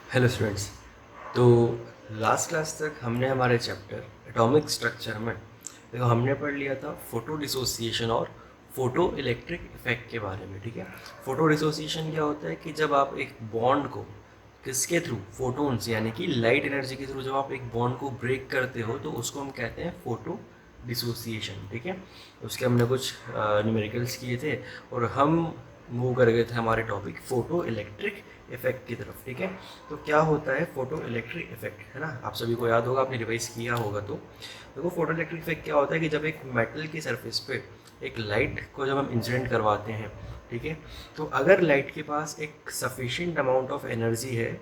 Hello students. तो last class तक हमने हमारे चैप्टर एटॉमिक स्ट्रक्चर में देखो हमने पढ़ लिया था फोटो डिसोसिएशन और फोटो इलेक्ट्रिक इफेक्ट के बारे में। ठीक है, फोटो डिसोसिएशन क्या होता है कि जब आप एक बॉन्ड को किसके थ्रू, फोटोन्स यानी कि लाइट एनर्जी के थ्रू जब आप एक बॉन्ड को ब्रेक करते हो तो उसको हम कहते हैं फोटो डिसोसिएशन। ठीक है, उसके हमने कुछ न्यूमेरिकल्स किए थे और हम मूव कर गए थे हमारे टॉपिक फोटो इलेक्ट्रिक इफेक्ट की तरफ। ठीक है, तो क्या होता है फोटो इलेक्ट्रिक इफेक्ट, है ना? आप सभी को याद होगा, आपने रिवाइज किया होगा। तो देखो फोटो इलेक्ट्रिक इफेक्ट क्या होता है कि जब एक मेटल की सरफेस पे एक लाइट को जब हम इंसिडेंट करवाते हैं, ठीक है, तो अगर लाइट के पास एक सफिशिएंट अमाउंट ऑफ एनर्जी है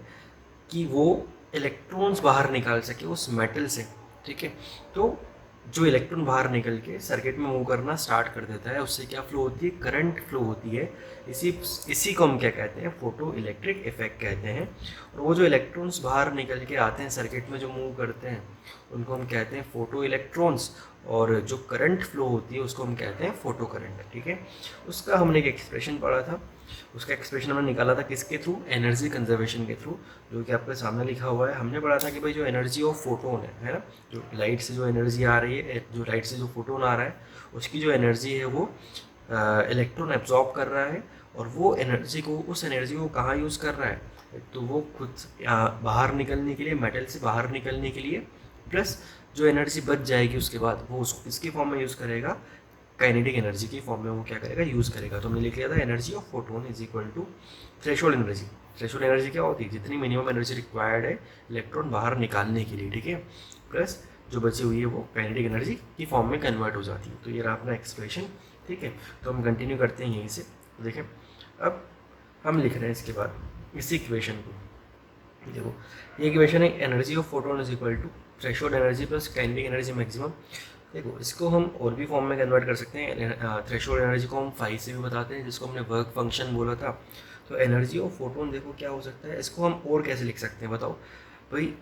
कि वो इलेक्ट्रॉन्स बाहर निकाल सके उस मेटल से, ठीक है, तो जो इलेक्ट्रॉन बाहर निकल के सर्किट में मूव करना स्टार्ट कर देता है, उससे क्या फ्लो होती है, करंट फ्लो होती है। इसी इसी को हम क्या कहते हैं, फोटो इलेक्ट्रिक इफेक्ट कहते हैं। और वो जो इलेक्ट्रॉन्स बाहर निकल के आते हैं सर्किट में जो मूव करते हैं उनको हम कहते हैं फोटो इलेक्ट्रॉन्स। और जो करंट फ्लो होती है उसको हम कहते हैं फोटो करंट। ठीक है, उसका हमने एक एक्सप्रेशन पढ़ा था। उसका एक्सप्रेशन हमने निकाला था किसके थ्रू, एनर्जी कंजर्वेशन के थ्रू, जो कि आपके सामने लिखा हुआ है। हमने पढ़ा था कि भाई जो एनर्जी ऑफ फोटोन है ना, जो लाइट से जो एनर्जी आ रही है, जो लाइट से जो फोटोन आ रहा है उसकी जो एनर्जी है वो इलेक्ट्रॉन एब्जॉर्ब कर रहा है। और वो एनर्जी को, उस एनर्जी को कहाँ यूज़ कर रहा है, तो वो खुद बाहर निकलने के लिए, मेटल से बाहर निकलने के लिए, प्लस जो एनर्जी बच जाएगी उसके बाद वो उसको किसके फॉर्म में यूज़ करेगा, काइनेटिक एनर्जी की फॉर्म में वो क्या करेगा, यूज़ करेगा। तो हमने लिख लिया था energy of photon is equal to threshold energy. Threshold energy क्या होती है, जितनी मिनिमम एनर्जी रिक्वायर्ड है इलेक्ट्रॉन बाहर निकालने के लिए, ठीक है, प्लस जो बची हुई है वो काइनेटिक एनर्जी की फॉर्म में कन्वर्ट हो जाती है। तो ये रहा अपना एक्सप्रेशन। ठीक है, तो हम कंटिन्यू करते हैं यहीं से। देखें, अब हम लिख रहे हैं इसके बाद इस इक्वेशन को। देखो ये इक्वेशन है, energy of photon is equal to threshold energy plus kinetic energy maximum. देखो इसको हम और भी फॉर्म में कन्वर्ट कर सकते हैं। थ्रेशोल्ड एनर्जी को हम फाई से भी बताते हैं, जिसको हमने वर्क फंक्शन बोला था। तो एनर्जी ऑफ फोटोन देखो क्या हो सकता है, इसको हम और कैसे लिख सकते हैं बताओ भाई।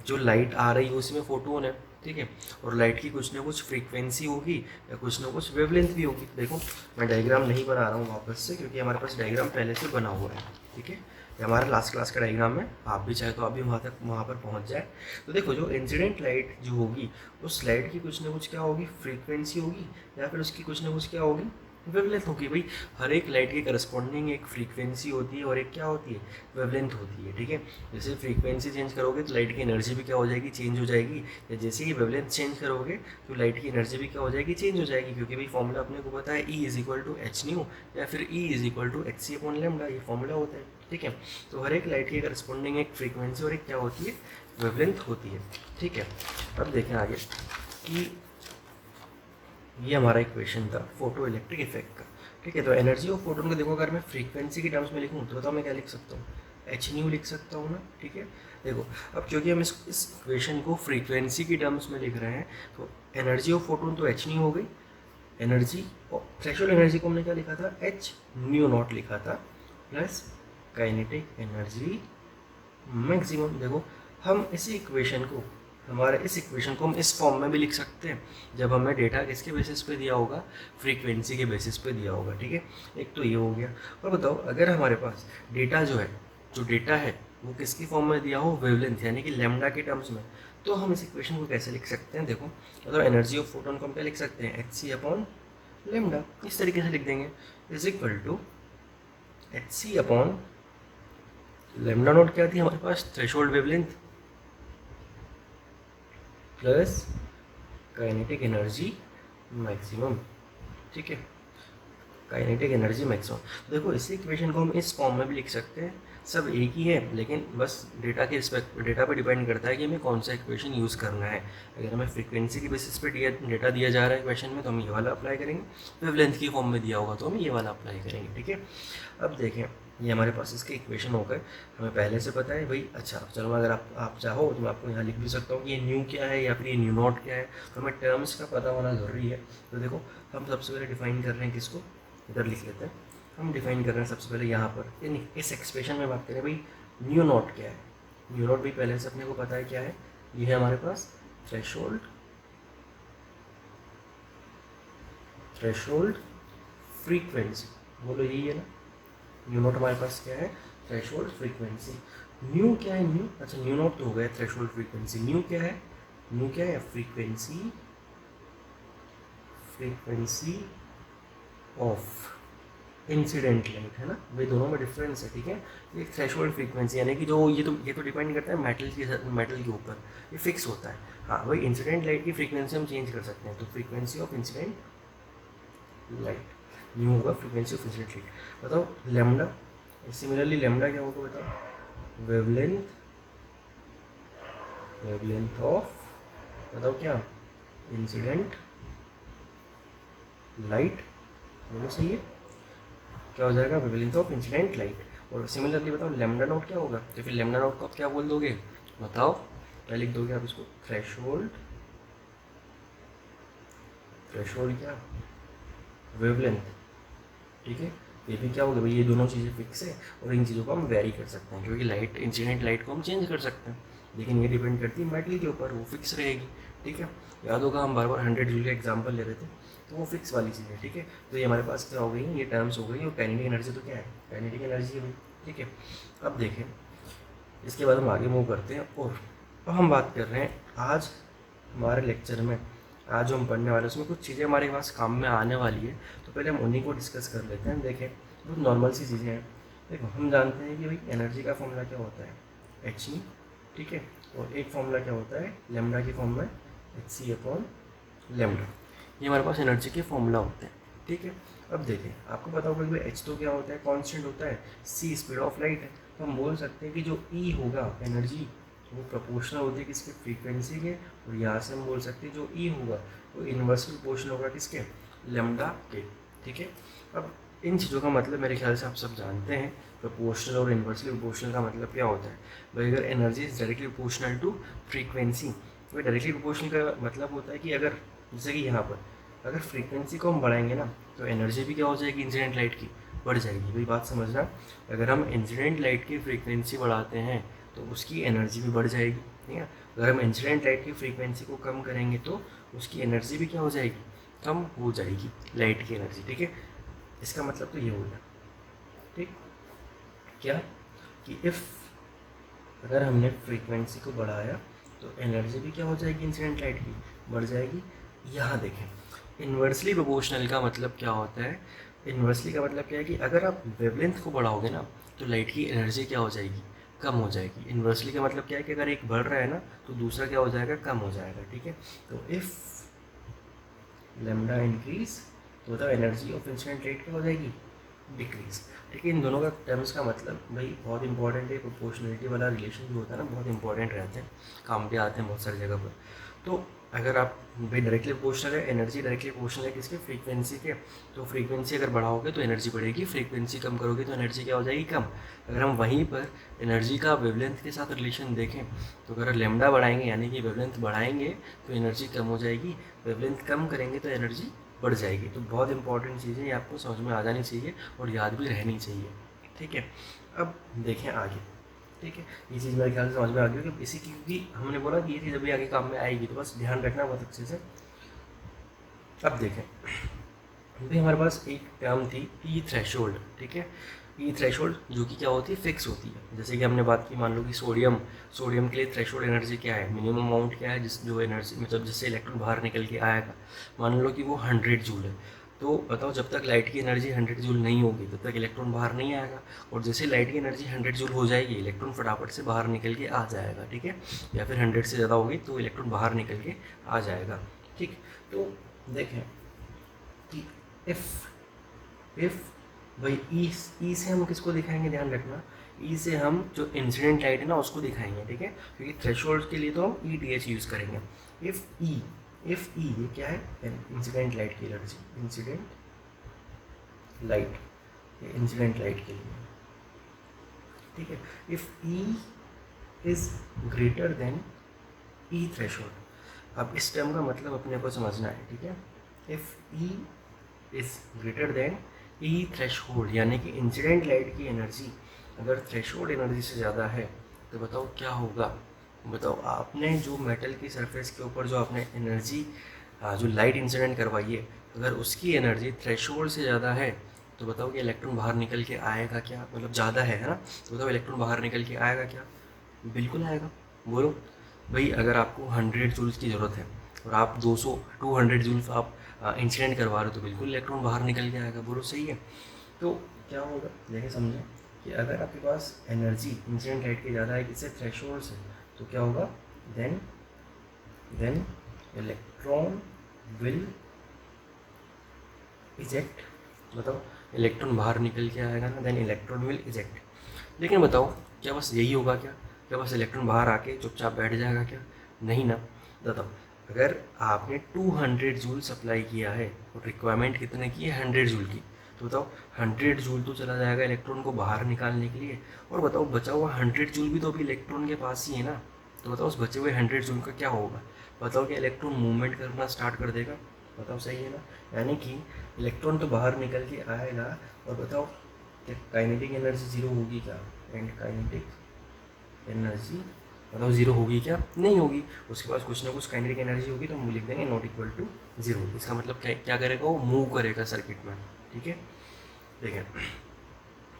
जो लाइट आ रही है उसी में फोटोन है, ठीक है, और लाइट की कुछ ना कुछ फ्रीक्वेंसी होगी या कुछ ना कुछ वेवलेंथ भी होगी। देखो मैं डायग्राम नहीं बना रहा हूँ वापस से, क्योंकि हमारे पास डायग्राम पहले से बना हुआ है। ठीक है, ये हमारा लास्ट क्लास का डायग्राम है, आप भी चाहे तो आप भी वहाँ पर पहुँच जाए। तो देखो जो इंसिडेंट लाइट जो होगी उस लाइट की कुछ ना कुछ क्या होगी, फ्रीक्वेंसी होगी, या फिर उसकी कुछ ना कुछ क्या होगी, वेवलेंथ होगी। भाई हर एक लाइट के करस्पॉन्डिंग एक फ्रीक्वेंसी होती है और एक क्या होती है, वेवलेंथ होती है। ठीक है, जैसे फ्रीक्वेंसी चेंज करोगे तो लाइट की एनर्जी भी क्या हो जाएगी, चेंज हो जाएगी। या जैसे ही वेवलेंथ चेंज करोगे तो लाइट की एनर्जी भी क्या हो जाएगी, चेंज हो जाएगी। क्योंकि भाई फॉर्मूला अपने को पता है, E is equal to h nu या फिर E is equal to H C upon lambda, ये फॉर्मूला होता है। ठीक है, तो हर एक लाइट के करस्पॉन्डिंग एक फ्रीक्वेंसी और एक क्या होती है, वेवलेंथ होती है। ठीक है, अब देखें आगे कि ये हमारा इक्वेशन था फोटो इलेक्ट्रिक इफेक्ट का। ठीक है, तो एनर्जी ऑफ फोटोन को देखो, अगर मैं फ्रीक्वेंसी के टर्म्स में लिखूँ तो बताओ मैं क्या लिख सकता हूँ, एच न्यू लिख सकता हूँ ना। ठीक है, देखो अब क्योंकि हम इस इक्वेशन को फ्रीक्वेंसी की टर्म्स में लिख रहे हैं तो एनर्जी ऑफ फोटोन तो एच न्यू हो गई। एनर्जी, थ्रेशोल्ड एनर्जी को हमने क्या लिखा था, एच न्यू नॉट लिखा था, प्लस काइनेटिक एनर्जी मैक्सिमम। देखो हम इसी इक्वेशन को, हमारे इस इक्वेशन को हम इस फॉर्म में भी लिख सकते हैं जब हमें डेटा किसके बेसिस पे दिया होगा, फ्रीक्वेंसी के बेसिस पे दिया होगा। ठीक है, एक तो ये हो गया। और बताओ अगर हमारे पास डेटा जो है, जो डेटा है वो किसकी फॉर्म में दिया हो, वेवलेंथ यानी कि लेमडा के टर्म्स में, तो हम इस इक्वेशन को कैसे लिख सकते हैं। देखो मतलब एनर्जी ऑफ फोटोन को हम क्या लिख सकते हैं, एच सी अपॉन लेमडा, इस तरीके से लिख देंगे, is equal to H C upon lambda naught क्या थी हमारे पास, threshold wavelength, plus kinetic energy maximum. ठीक है, काइनेटिक एनर्जी मैक्सिमम। देखो इसी इक्वेशन को हम इस फॉर्म में भी लिख सकते हैं, सब एक ही है, लेकिन बस डेटा के डेटा पे डिपेंड करता है कि हमें कौन सा इक्वेशन यूज़ करना है। अगर हमें फ्रीक्वेंसी की बेसिस पे डेटा दिया जा रहा है क्वेश्चन में तो हम ये वाला अप्लाई करेंगे, वेवलेंथ की फॉर्म में दिया होगा तो हम ये वाला अप्लाई करेंगे। ठीक है, अब देखें ये हमारे पास इसके इक्वेशन हो गए, हमें पहले से पता है भाई। अच्छा चलो अगर आप चाहो तो मैं आपको यहाँ लिख भी सकता हूँ कि ये न्यू क्या है या फिर ये न्यू नॉट क्या है, तो हमें टर्म्स का पता होना ज़रूरी है। तो देखो हम सबसे पहले डिफाइन कर रहे हैं किसको, इधर लिख लेते हैं। हम डिफाइन कर रहे हैं सबसे पहले यहाँ पर, यानी इस एक्सप्रेशन में बात करें भाई, न्यू नॉट क्या है। न्यू नॉट भी पहले से अपने को पता है क्या है, ये है हमारे पास थ्रेशोल्ड, थ्रेशोल्ड फ्रीक्वेंसी, बोलो यही है ना। न्यू नॉट हमारे पास क्या है, थ्रेशोल्ड फ्रीक्वेंसी। न्यू क्या है न्यू? अच्छा न्यू नॉट तो हो गया थ्रेशोल्ड फ्रीक्वेंसी। न्यू क्या है? न्यू क्या है? Frequency, frequency of incident light, है ना भाई, दोनों में डिफरेंस है, ठीक है। ये थ्रेशोल्ड फ्रीक्वेंसी यानी कि जो ये तो डिपेंड करता है मेटल के ऊपर, ये फिक्स होता है। हाँ भाई, इंसिडेंट लाइट की फ्रीक्वेंसी हम चेंज कर सकते हैं, तो frequency of incident light new होगा फ्रीक्वेंसी ऑफ इंसिडेंट लाइट। बताओ लेमडा, सिमिलरली लेमडा क्या होगा बताओ? वेवलेंथ, वेवलेंथ ऑफ, बताओ क्या? इंसिडेंट लाइट, दोनों सही है। क्या हो जाएगा? Wavelength of incident light. और सिमिलरली बताओ लेमडा नॉट क्या होगा? तो फिर लेमडा नॉट को आप क्या बोल दोगे बताओ? क्या लिख दोगे आप इसको? थ्रेशोल्ड, थ्रेशोल्ड क्या? वेवलेंथ, ठीक है। ये भी क्या होगा भाई? ये दोनों चीज़ें फिक्स है और इन चीज़ों को हम वेरी कर सकते हैं, क्योंकि लाइट, इंसिडेंट लाइट को हम चेंज कर सकते हैं, लेकिन ये डिपेंड करती है मेटल के ऊपर, वो फिक्स रहेगी, ठीक है। याद होगा हम बार बार 100 जूल का एग्जाम्पल ले रहे थे, तो वो फिक्स वाली चीज़ है, ठीक है। तो ये हमारे पास क्या हो गई? ये टर्म्स हो गई। और काइनेटिक एनर्जी तो क्या है? काइनेटिक एनर्जी है भाई, ठीक है। अब देखें, इसके बाद हम आगे मूव करते हैं। और अब हम बात कर रहे हैं आज हमारे लेक्चर में, आज जो हम पढ़ने वाले हैं उसमें कुछ चीज़ें हमारे पास काम में आने वाली है, तो पहले हम उन्हीं को डिस्कस कर लेते हैं। देखें, बहुत नॉर्मल सी चीज़ें हैं। देखो, हम जानते हैं कि भाई एनर्जी का फॉर्मूला क्या होता है? एच ई, ठीक है। और एक फॉर्मूला क्या होता है लेमडा की फॉर्म में? एच सी अपॉन लेमडा। ये हमारे पास एनर्जी के फॉर्मूला होते हैं, ठीक है। अब देखें, आपको पता होगा कि भाई एच तो क्या होता है? कांस्टेंट होता है। सी स्पीड ऑफ लाइट है, तो हम बोल सकते हैं कि जो ई होगा एनर्जी, वो प्रोपोर्शनल होती है किसके? फ्रीक्वेंसी के। और यहाँ से हम बोल सकते हैं जो ई होगा वो इन्वर्सली प्रोपोर्शनल होगा किसके? लेमडा के, ठीक है। अब इन चीज़ों का मतलब मेरे ख्याल से आप सब जानते हैं, प्रोपोर्शनल और इन्वर्सली प्रोपोर्शनल का मतलब क्या होता है भाई? अगर energy is directly proportional to frequency, तो डायरेक्टली प्रोपोर्शनल का मतलब होता है कि अगर, जैसे कि यहाँ पर अगर फ्रीक्वेंसी को हम बढ़ाएंगे ना, तो एनर्जी भी क्या हो जाएगी? इंसिडेंट लाइट की बढ़ जाएगी। भाई बात समझना, अगर हम इंसिडेंट लाइट की फ्रीक्वेंसी बढ़ाते हैं तो उसकी एनर्जी भी बढ़ जाएगी, ठीक है। अगर हम इंसिडेंट लाइट की फ्रीक्वेंसी को कम करेंगे तो उसकी एनर्जी भी क्या हो जाएगी? कम हो जाएगी, लाइट की एनर्जी, ठीक है। इसका मतलब तो ये हो गया, ठीक। क्या? कि इफ़ अगर हमने फ्रीक्वेंसी को बढ़ाया तो एनर्जी भी क्या हो जाएगी? इंसिडेंट लाइट की बढ़ जाएगी। यहाँ देखें, इन्वर्सली प्रोपोर्शनल का मतलब क्या होता है? इन्वर्सली का मतलब क्या है कि अगर आप वेवलेंथ को बढ़ाओगे ना, तो लाइट की एनर्जी क्या हो जाएगी? कम हो जाएगी। इन्वर्सली का मतलब क्या है कि अगर एक बढ़ रहा है ना, तो दूसरा क्या हो जाएगा? कम हो जाएगा, ठीक है। तो इफ़ लेमडा इंक्रीज, तो बताओ एनर्जी ऑफ इंसिडेंट लाइट क्या हो जाएगी? डिक्रीज, ठीक है। इन दोनों का टर्म्स का मतलब भाई बहुत इंपॉर्टेंट है। प्रोपोर्शनलिटी वाला रिलेशन जो होता है ना, बहुत इंपॉर्टेंट रहते हैं, काम भी आते हैं बहुत सारी जगह पर। तो अगर आप भाई डायरेक्टली प्रोपोर्शनल है, एनर्जी डायरेक्टली प्रोपोर्शनल है किसके? फ्रीक्वेंसी के। तो फ्रीक्वेंसी अगर बढ़ाओगे तो एनर्जी बढ़ेगी, फ्रीक्वेंसी कम करोगे तो एनर्जी क्या हो जाएगी? कम। अगर हम वहीं पर एनर्जी का वेवलेंथ के साथ रिलेशन देखें, तो अगर लेमडा बढ़ाएंगे यानी कि वेवलेंथ बढ़ाएंगे तो एनर्जी कम हो जाएगी, वेवलेंथ कम करेंगे तो एनर्जी बढ़ जाएगी। तो बहुत इंपॉर्टेंट चीज़ है, ये आपको समझ में आ जानी चाहिए और याद भी रहनी चाहिए, ठीक है। अब देखें आगे, ठीक है। ये चीज़ मेरे ख्याल से समझ में आ गई कि इसी की भी हमने बोला कि ये चीज़ अभी आगे काम में आएगी, तो बस ध्यान रखना बहुत अच्छे से। अब देखें, अभी हमारे पास एक टर्म थी ई थ्रेशोल्ड, ठीक है। ई थ्रेशोल्ड जो कि क्या होती है? फिक्स होती है। जैसे कि हमने बात की, मान लो कि सोडियम के लिए थ्रेशोल्ड एनर्जी क्या है? मिनिमम अमाउंट क्या है जिस जो एनर्जी, मतलब जिससे इलेक्ट्रॉन बाहर निकल के आएगा, मान लो कि वो 100 जूल है। तो बताओ, जब तक लाइट की एनर्जी 100 जूल नहीं होगी तब तक इलेक्ट्रॉन बाहर नहीं आएगा, और जैसे लाइट की एनर्जी 100 जूल हो जाएगी, इलेक्ट्रॉन फटाफट से बाहर निकल के आ जाएगा, ठीक है। या फिर 100 से ज़्यादा होगी तो इलेक्ट्रॉन बाहर निकल के आ जाएगा, ठीक। तो देखें कि इफ़ भाई ई से हम किसको दिखाएंगे? ध्यान रखना, ई से हम जो इंसिडेंट लाइट है ना उसको दिखाएंगे, ठीक है। क्योंकि थ्रेशोल्ड के लिए तो हम ई टी एच यूज़ करेंगे। इफ़ ई ये क्या है? इंसिडेंट लाइट की एनर्जी, इंसिडेंट लाइट, ये इंसिडेंट लाइट के लिए, ठीक है। If E is greater than E threshold. अब इस टर्म का मतलब अपने को समझना है, ठीक है। If E is greater than E threshold, यानी कि इंसिडेंट लाइट की एनर्जी अगर थ्रेशोल्ड एनर्जी से ज़्यादा है, तो बताओ क्या होगा? बताओ, आपने जो मेटल की सरफेस के ऊपर जो आपने एनर्जी, जो लाइट इंसिडेंट करवाई है, अगर उसकी एनर्जी थ्रेशोल्ड से ज़्यादा है, तो बताओ कि इलेक्ट्रॉन बाहर निकल के आएगा क्या? मतलब ज़्यादा है ना, तो बताओ इलेक्ट्रॉन बाहर निकल के आएगा क्या? बिल्कुल आएगा। बोलो भाई, अगर आपको 100 जूल्स की ज़रूरत है और आप 200 जूल्स आप इंसिडेंट करवा रहे हो तो बिल्कुल इलेक्ट्रॉन बाहर निकल के आएगा। बोलो सही है। तो क्या होगा, देखिए समझें कि अगर आपके पास एनर्जी इंसिडेंट लाइट की ज़्यादा है किससे, थ्रेशोल्ड से, तो क्या होगा, देन इलेक्ट्रॉन विल इजेक्ट। बताओ, इलेक्ट्रॉन बाहर निकल के आएगा ना, देन इलेक्ट्रॉन विल इजेक्ट। लेकिन बताओ, क्या बस यही होगा क्या बस इलेक्ट्रॉन बाहर आके चुपचाप बैठ जाएगा क्या? नहीं ना। बताओ, अगर आपने 200 जूल सप्लाई किया है और रिक्वायरमेंट कितने की है, 100 जूल की, तो बताओ 100 जूल तो चला जाएगा इलेक्ट्रॉन को बाहर निकालने के लिए, और बताओ बचा हुआ 100 जूल भी तो अभी इलेक्ट्रॉन के पास ही है ना। तो बताओ उस बचे हुए 100 जूल का क्या होगा? बताओ कि इलेक्ट्रॉन मूवमेंट करना स्टार्ट कर देगा। बताओ सही है ना। यानी कि इलेक्ट्रॉन तो बाहर निकल के आएगा, और बताओ कि काइनेटिक एनर्जी जीरो होगी क्या? एंड काइनेटिक एनर्जी बताओ जीरो होगी क्या? नहीं होगी। उसके पास कुछ ना कुछ काइनेटिक एनर्जी होगी, तो हम लिख देंगे नॉट इक्वल टू जीरो। इसका मतलब क्या करेगा, वो मूव करेगा सर्किट में। ठीक है, देखिए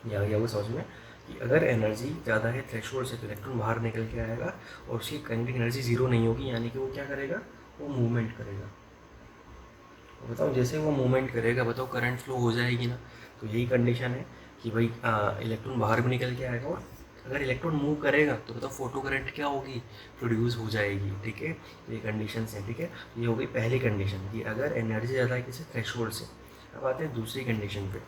यहाँ गया वो समझ में कि अगर एनर्जी ज़्यादा है थ्रेशोल्ड से तो इलेक्ट्रॉन बाहर निकल के आएगा, और उसकी काइनेटिक एनर्जी जीरो नहीं होगी, यानी कि वो क्या करेगा, वो मूवमेंट करेगा। बताओ जैसे वो मूवमेंट करेगा, बताओ करंट फ्लो हो जाएगी ना। तो यही कंडीशन है कि भाई इलेक्ट्रॉन बाहर भी निकल के आएगा, और अगर इलेक्ट्रॉन मूव करेगा तो बताओ फोटो करंट क्या होगी, प्रोड्यूस हो जाएगी। ठीक है, तो ये कंडीशन है। ठीक है, ये हो गई पहली कंडीशन कि अगर एनर्जी ज़्यादा है किसी थ्रेशोल्ड से। अब आते हैं दूसरी कंडीशन पे।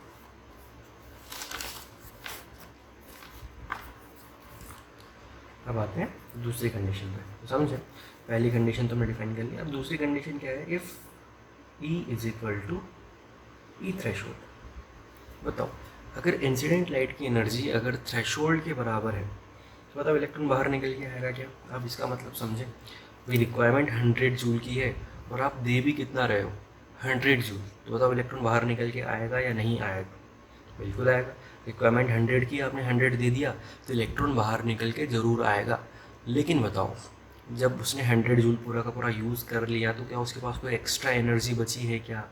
अब आते हैं दूसरी कंडीशन पे, तो समझे पहली कंडीशन तो मैं डिफाइन कर लिया। अब दूसरी कंडीशन क्या है, if E is equal to E threshold. बताओ अगर इंसिडेंट लाइट की एनर्जी अगर थ्रेशोल्ड के बराबर है तो बताओ इलेक्ट्रॉन बाहर निकल के आएगा क्या? आप इसका मतलब समझें। भाई रिक्वायरमेंट 100 जूल की है और आप दे भी कितना रहे हो, 100 जूल, तो बताओ इलेक्ट्रॉन बाहर निकल के आएगा या नहीं आएगा? बिल्कुल आएगा। रिक्वायरमेंट 100 की, आपने 100 दे दिया तो इलेक्ट्रॉन बाहर निकल के ज़रूर आएगा। लेकिन बताओ, जब उसने 100 जूल पूरा का पूरा यूज़ कर लिया तो क्या उसके पास कोई एक्स्ट्रा एनर्जी बची है क्या?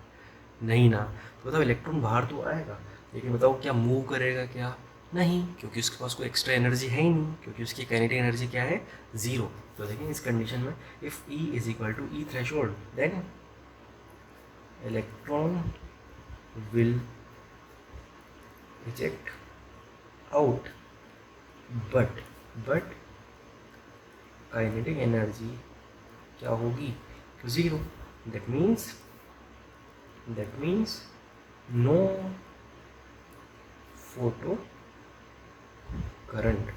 नहीं ना। तो बताओ इलेक्ट्रॉन बाहर तो आएगा, लेकिन बताओ क्या मूव करेगा क्या? नहीं, क्योंकि उसके पास कोई एक्स्ट्रा एनर्जी है ही नहीं, क्योंकि उसकी काइनेटिक एनर्जी क्या है, ज़ीरो। तो देखें इस कंडीशन में if E is equal to E threshold, then electron will reject out, but kinetic energy क्या होगी, zero. That means no photo current,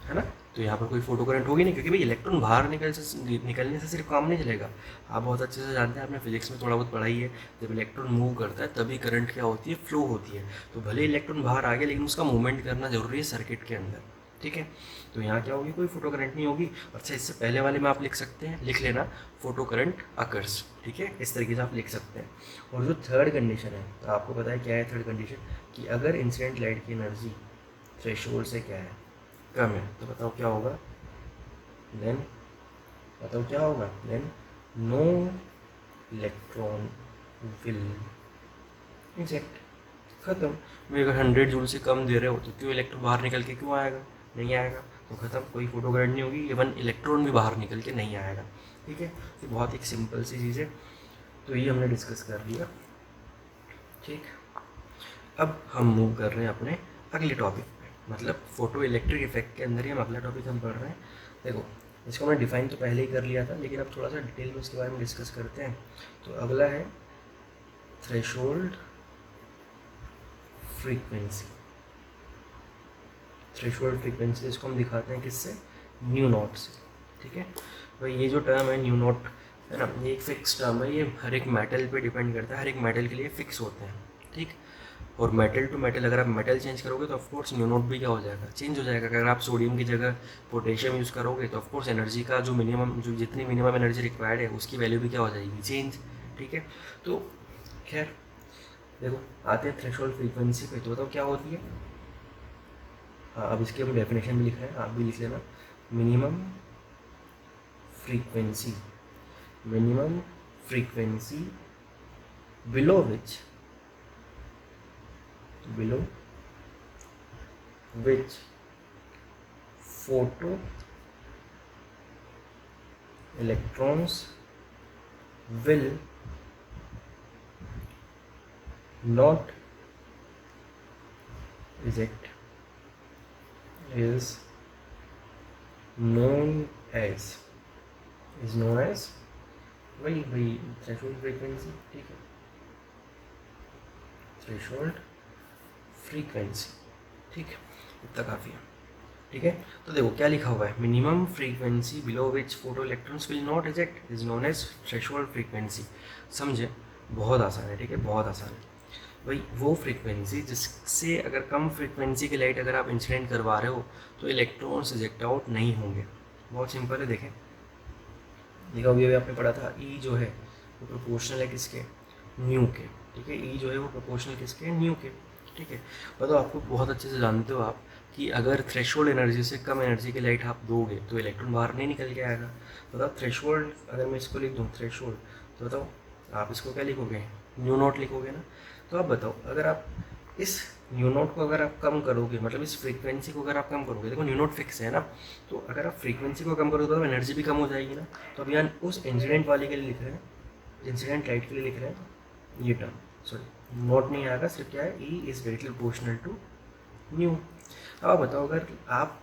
है ना। तो यहाँ पर कोई फोटो करंट होगी नहीं, क्योंकि भाई इलेक्ट्रॉन बाहर निकलने से सिर्फ काम नहीं चलेगा। आप बहुत अच्छे से जानते हैं, आपने फिजिक्स में थोड़ा बहुत पढ़ाई है, जब इलेक्ट्रॉन मूव करता है तभी करंट क्या होती है, फ्लो होती है। तो भले इलेक्ट्रॉन बाहर आ गया, लेकिन उसका मूवमेंट करना जरूरी है सर्किट के अंदर। ठीक है, तो यहाँ क्या होगी, कोई फोटो करंट नहीं होगी। अच्छा, इससे पहले वाले में आप लिख सकते हैं, लिख लेना फोटो करंट अकर्स। ठीक है, इस तरीके से आप लिख सकते हैं। और जो थर्ड कंडीशन है, तो आपको पता है क्या है थर्ड कंडीशन, कि अगर इंसिडेंट लाइट की एनर्जी थ्रेशोल्ड से क्या है, कम है, तो बताओ क्या होगा, देन बताओ क्या होगा, then no electron will inject. खत्म। भाई अगर 100 जूल से कम दे रहे हो तो क्यों इलेक्ट्रॉन बाहर निकल के क्यों आएगा, नहीं आएगा। तो खत्म, कोई फोटो करंट नहीं होगी, इवन इलेक्ट्रॉन भी बाहर निकल के नहीं आएगा। ठीक है, तो बहुत एक सिंपल सी चीज़ है। तो ये हमने डिस्कस कर लिया। ठीक, अब हम मूव कर रहे हैं अपने अगले टॉपिक पे, मतलब फोटो इलेक्ट्रिक इफेक्ट के अंदर ही हम अगला टॉपिक हम पढ़ रहे हैं। देखो, इसको हमने डिफाइन तो पहले ही कर लिया था, लेकिन अब थोड़ा सा डिटेल में इसके बारे में डिस्कस करते हैं। तो अगला है थ्रेशोल्ड फ्रीक्वेंसी। थ्रेशोल्ड फ्रीक्वेंसी इसको हम दिखाते हैं किससे, न्यू नॉट से। ठीक है, तो ये जो टर्म है न्यू नॉट, है ना, ये एक फिक्स टर्म है, ये हर एक मेटल पे डिपेंड करता है, हर एक मेटल के लिए फिक्स होते हैं। ठीक, और मेटल टू मेटल अगर आप मेटल चेंज करोगे तो ऑफकोर्स न्यू नोट भी क्या हो जाएगा, चेंज हो जाएगा। अगर आप सोडियम की जगह पोटेशियम यूज़ करोगे तो ऑफकोर्स एनर्जी का जो मिनिमम, जो जितनी मिनिमम एनर्जी रिक्वायर्ड है उसकी वैल्यू भी क्या हो जाएगी, चेंज। ठीक है, तो खैर देखो आते हैं थ्रेशोल्ड फ्रीक्वेंसी पे, तो बताओ क्या होती है। हाँ, अब इसकी हम डेफिनेशन भी लिख रहे हैं, आप भी लिख लेना। Minimum frequency, minimum frequency below which photo electrons will not eject is known as वही थ्रेशोल्ड फ्रीक्वेंसी, ठीक है, थ्रेशोल्ड फ्रीक्वेंसी, ठीक है, इतना काफ़ी है, ठीक है। तो देखो क्या लिखा हुआ है, minimum frequency below which photo electrons will not eject is known as threshold frequency. समझे, बहुत आसान है, ठीक है, बहुत आसान है भाई। वो फ्रीक्वेंसी जिससे अगर कम फ्रीक्वेंसी की लाइट अगर आप इंसिडेंट करवा रहे हो तो इलेक्ट्रॉन्स इजेक्ट आउट नहीं होंगे। बहुत सिंपल है, देखें, देखो अभी आपने पढ़ा था ई जो है वो प्रोपोर्शनल है किसके, न्यू के, ठीक है, ई जो है वो प्रोपोर्शनल किसके, न्यू के, ठीक है। मतलब आपको बहुत अच्छे से जानते हो आप कि अगर थ्रेशोल्ड एनर्जी से कम एनर्जी की लाइट आप दोगे तो इलेक्ट्रॉन बाहर नहीं निकल के आएगा। बताओ थ्रेशोल्ड, अगर मैं इसको लिख दूँ थ्रेशोल्ड, तो बताओ आप इसको क्या लिखोगे, न्यू नॉट लिखोगे ना। तो आप बताओ अगर आप इस न्यू नोट को अगर आप कम करोगे, मतलब इस फ्रीक्वेंसी को अगर आप कम करोगे, देखो न्यू नोट फिक्स है ना, तो अगर आप फ्रीक्वेंसी को कम करोगे तो एनर्जी भी कम हो जाएगी ना। तो अब यहाँ उस इंसिडेंट वाले के लिए लिख रहे हैं, इंसिडेंट लाइट के लिए लिख रहे हैं ये टर्म, सॉरी नोट नहीं आएगा, सिर्फ क्या है, E is directly proportional to nu. अब आप बताओ अगर आप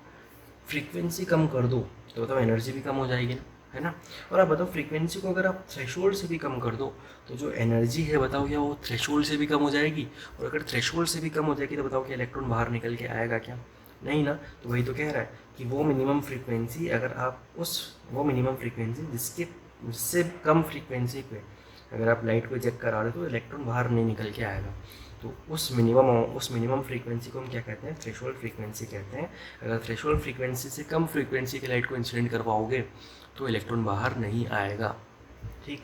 फ्रीक्वेंसी कम कर दो तो बताओ एनर्जी भी कम हो जाएगी ना, है ना। और आप बताओ फ्रीक्वेंसी को अगर आप थ्रेशोल्ड से भी कम कर दो तो जो एनर्जी है बताओ क्या वो थ्रेशोल्ड से भी कम हो जाएगी, और अगर थ्रेशोल्ड से भी कम हो जाएगी तो बताओ कि इलेक्ट्रॉन बाहर निकल के आएगा क्या, नहीं ना। तो वही तो कह रहा है कि वो मिनिमम फ्रीक्वेंसी, अगर आप वो मिनिमम फ्रीक्वेंसी जिससे कम फ्रीक्वेंसी पे अगर आप लाइट को इजेक्ट करा रहे हो तो इलेक्ट्रॉन बाहर नहीं निकल के आएगा। तो उस मिनिमम फ्रीक्वेंसी को हम क्या कहते हैं, थ्रेशोल्ड फ्रीक्वेंसी कहते हैं। अगर थ्रेशोल्ड फ्रीक्वेंसी से कम फ्रीक्वेंसी की लाइट को इंसिडेंट करवाओगे तो इलेक्ट्रॉन बाहर नहीं आएगा, ठीक,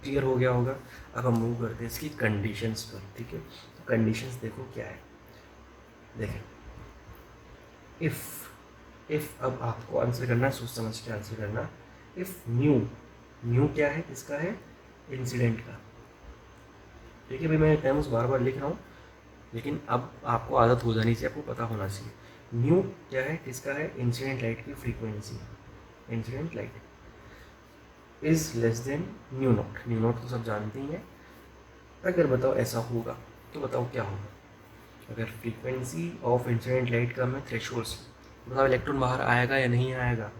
क्लियर हो गया होगा। अब हम मूव करते हैं इसकी कंडीशंस पर, ठीक है। तो कंडीशंस देखो क्या है, देखें, इफ़ अब आपको आंसर करना है, सोच समझ के आंसर करना। इफ़ न्यू क्या है, किसका है, इंसिडेंट का, ठीक है भाई। मैं टर्म्स बार बार लिख रहा हूँ लेकिन अब आपको आदत हो जानी चाहिए, आपको पता होना चाहिए। न्यू क्या है, किसका है, इंसिडेंट लाइट की frequency, incident light is less then new not तो सब जानते ही हैं। अगर बताओ ऐसा होगा तो बताओ क्या होगा, अगर फ्रीक्वेंसी ऑफ इंसिडेंट लाइट कम है थ्रेशोल्ड से, बताओ इलेक्ट्रॉन बाहर आएगा या नहीं आएगा।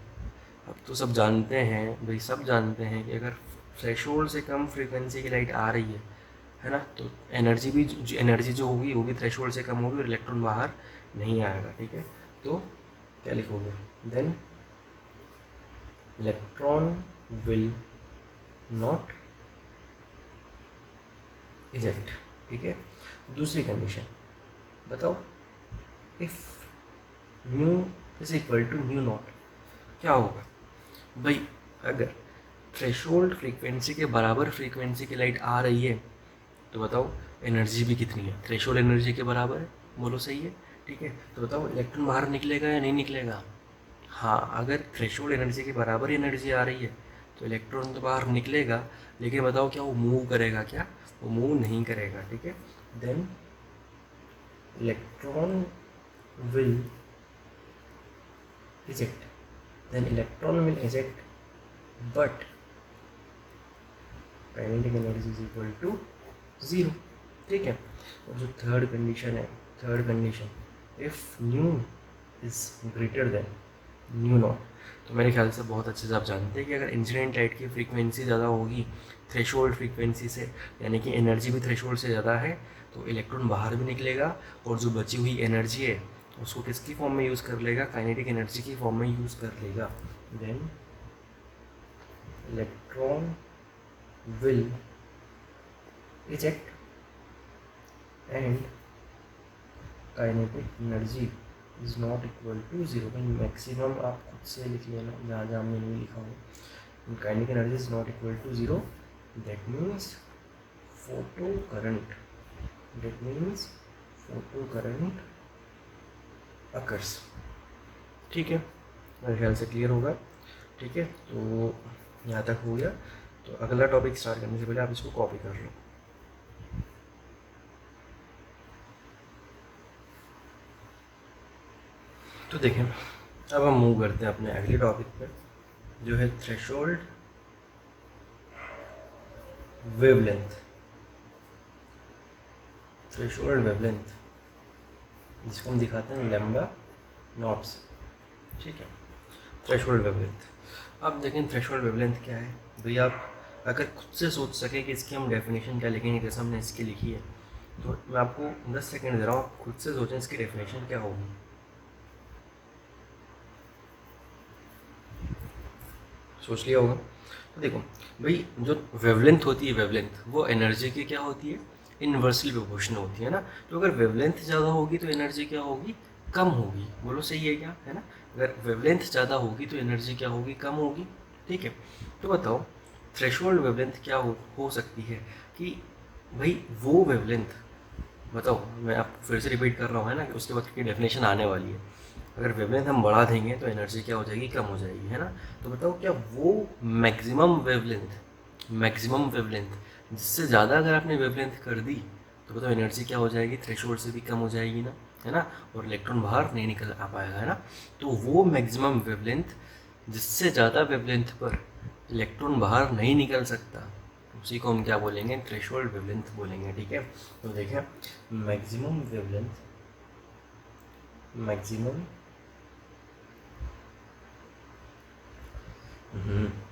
अब तो सब जानते हैं भाई, सब जानते हैं कि अगर थ्रेशोल्ड से कम फ्रीक्वेंसी की लाइट आ रही है ना, तो एनर्जी जो होगी वो भी थ्रेशोल्ड से कम होगी और इलेक्ट्रॉन बाहर नहीं आएगा, ठीक है। तो क्या लिखोगे, then electron will not eject, ठीक है। दूसरी कंडीशन बताओ, if nu is equal to nu naught, क्या होगा भाई, अगर थ्रेशोल्ड फ्रीक्वेंसी के बराबर फ्रीक्वेंसी की लाइट आ रही है तो बताओ एनर्जी भी कितनी है, थ्रेशोल्ड एनर्जी के बराबर है, बोलो सही है, ठीक है। तो बताओ इलेक्ट्रॉन बाहर निकलेगा या नहीं निकलेगा। हाँ, अगर थ्रेशोल्ड एनर्जी के बराबर एनर्जी आ रही है तो इलेक्ट्रॉन तो बाहर निकलेगा, लेकिन बताओ क्या वो मूव करेगा, क्या वो मूव नहीं करेगा, ठीक है। Then electron will eject, then electron will eject but kinetic energy is equal to 0, ठीक है। और जो third condition if nu is greater than new not, तो मेरे ख्याल से बहुत अच्छे से आप जानते हैं कि अगर इंसिडेंट लाइट की फ्रीक्वेंसी ज़्यादा होगी थ्रेशोल्ड फ्रीक्वेंसी से, यानी कि एनर्जी भी थ्रेशोल्ड से ज़्यादा है, तो इलेक्ट्रॉन बाहर भी निकलेगा और जो बची हुई एनर्जी है उसको किसकी फॉर्म में यूज़ कर लेगा, काइनेटिक एनर्जी की फॉर्म में यूज़ कर लेगा। Then electron will eject and kinetic energy is not equal to 0। Maximum आप खुद से लिख लेना जहाँ जहाँ हमने नहीं लिखा हो, kinetic energy is not equal to 0, that means photo current occurs, ठीक है। मेरे ख्याल से क्लियर होगा, ठीक है। तो यहाँ तक हो गया, तो अगला टॉपिक स्टार्ट करने से पहले आप इसको कॉपी कर लो। तो देखें, अब हम मूव करते हैं अपने अगले टॉपिक पर जो है थ्रेशोल्ड वेवलेंथ, थ्रेशोल्ड वेवलेंथ, जिसको हम दिखाते हैं लैम्डा नॉट से, ठीक है। थ्रेशोल्ड वेवलेंथ, अब देखें थ्रेशोल्ड वेवलेंथ क्या है भैया। आप अगर खुद से सोच सकें कि इसकी हम डेफिनेशन क्या लिखेंगे, जैसे हमने इसकी लिखी है, तो मैं आपको 10 सेकंड दे रहा हूँ, आप खुद से सोचें इसकी डेफिनेशन क्या होगी। सोच लिया होगा। तो देखो भाई, जो वेवलेंथ होती है, वेवलेंथ वो एनर्जी की क्या होती है, इन्वर्सली प्रोपोर्शनल होती है ना। तो अगर वेवलेंथ ज़्यादा होगी तो एनर्जी क्या होगी, कम होगी। बोलो सही है क्या, है ना। अगर वेवलेंथ ज़्यादा होगी तो एनर्जी क्या होगी, कम होगी, ठीक है। तो बताओ थ्रेशोल्ड वेवलेंथ क्या हो सकती है कि भाई वो वेवलेंथ, बताओ मैं आप फिर से रिपीट कर रहा हूँ, है ना, कि उसके बाद की डेफिनेशन आने वाली है। अगर वेवलेंथ हम बढ़ा देंगे तो एनर्जी क्या हो जाएगी, कम हो जाएगी, है ना। तो बताओ क्या वो मैक्सिमम वेवलेंथ जिससे ज़्यादा अगर आपने वेवलेंथ कर दी तो बताओ एनर्जी क्या हो जाएगी, थ्रेशोल्ड से भी कम हो जाएगी ना, है ना, और इलेक्ट्रॉन बाहर नहीं निकल आ पाएगा, है ना। तो वो मैक्सिमम वेवलेंथ जिससे ज़्यादा वेवलेंथ पर इलेक्ट्रॉन बाहर नहीं निकल सकता, उसी को हम क्या बोलेंगे, थ्रेशोल्ड वेवलेंथ बोलेंगे, ठीक है। तो देखें मैक्सिमम वेवलेंथ, मैक्सिमम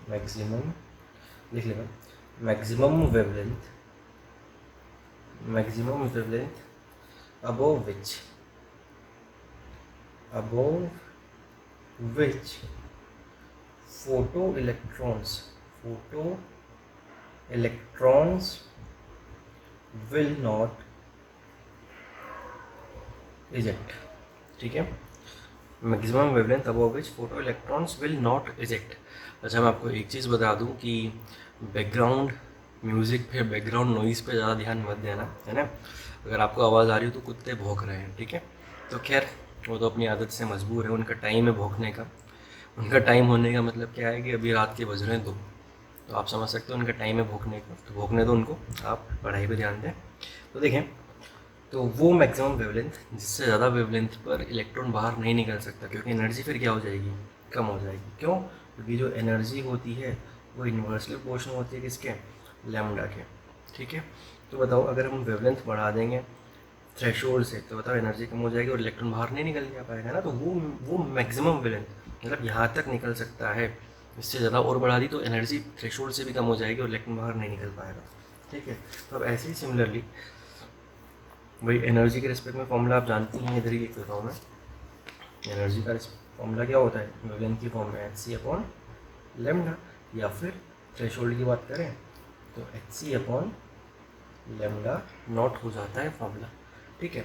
मैक्सिमम लिख लेना, maximum wavelength, maximum wavelength above which, above which photo electrons will not eject, ठीक है। Maximum wavelength above which photo electrons will not eject. अच्छा मैं आपको एक चीज़ बता दूं कि बैकग्राउंड म्यूज़िक पे, बैकग्राउंड नॉइज़ पे ज़्यादा ध्यान मत देना, है ना। अगर आपको आवाज़ आ रही हो तो कुत्ते भौंक रहे हैं, ठीक है। तो खैर वो तो अपनी आदत से मजबूर है, उनका टाइम है भौंकने का। उनका टाइम होने का मतलब क्या है कि अभी रात के बज रहे हैं 2, तो आप समझ सकते हो उनका टाइम है भौंकने का, तो भौंकने दो उनको, आप पढ़ाई पर ध्यान दें। तो देखें, तो वो मैक्सिमम वेवलेंथ जिससे ज़्यादा वेवलेंथ पर इलेक्ट्रॉन बाहर नहीं निकल सकता, क्योंकि एनर्जी फिर क्या हो जाएगी, कम हो जाएगी। क्यों, क्योंकि जो एनर्जी होती है वो इन्वर्सली प्रोपोर्शनल होती है किसके, लैम्डा के, ठीक है। तो बताओ अगर हम वेवलेंथ बढ़ा देंगे थ्रेशोल्ड से तो बताओ एनर्जी कम हो जाएगी और इलेक्ट्रॉन बाहर नहीं निकल जा पाएगा ना। तो वो मैक्सिमम वेवलेंथ मतलब यहाँ तक निकल सकता है, इससे ज़्यादा और बढ़ा दी तो एनर्जी थ्रेशोल्ड से भी कम हो जाएगी और इलेक्ट्रॉन बाहर नहीं निकल पाएगा, ठीक है। तो अब ऐसे ही सिमिलरली भाई एनर्जी के रिस्पेक्ट में फॉर्मूला आप जानती हैं, इधर ही लिख देता हूँ मैं। एनर्जी का फॉर्मूला क्या होता है, वेवलेंथ की फॉर्म में Hc/λ, या फिर थ्रेशोल्ड की बात करें तो Hc/λ0 हो जाता है फॉर्मूला, ठीक है।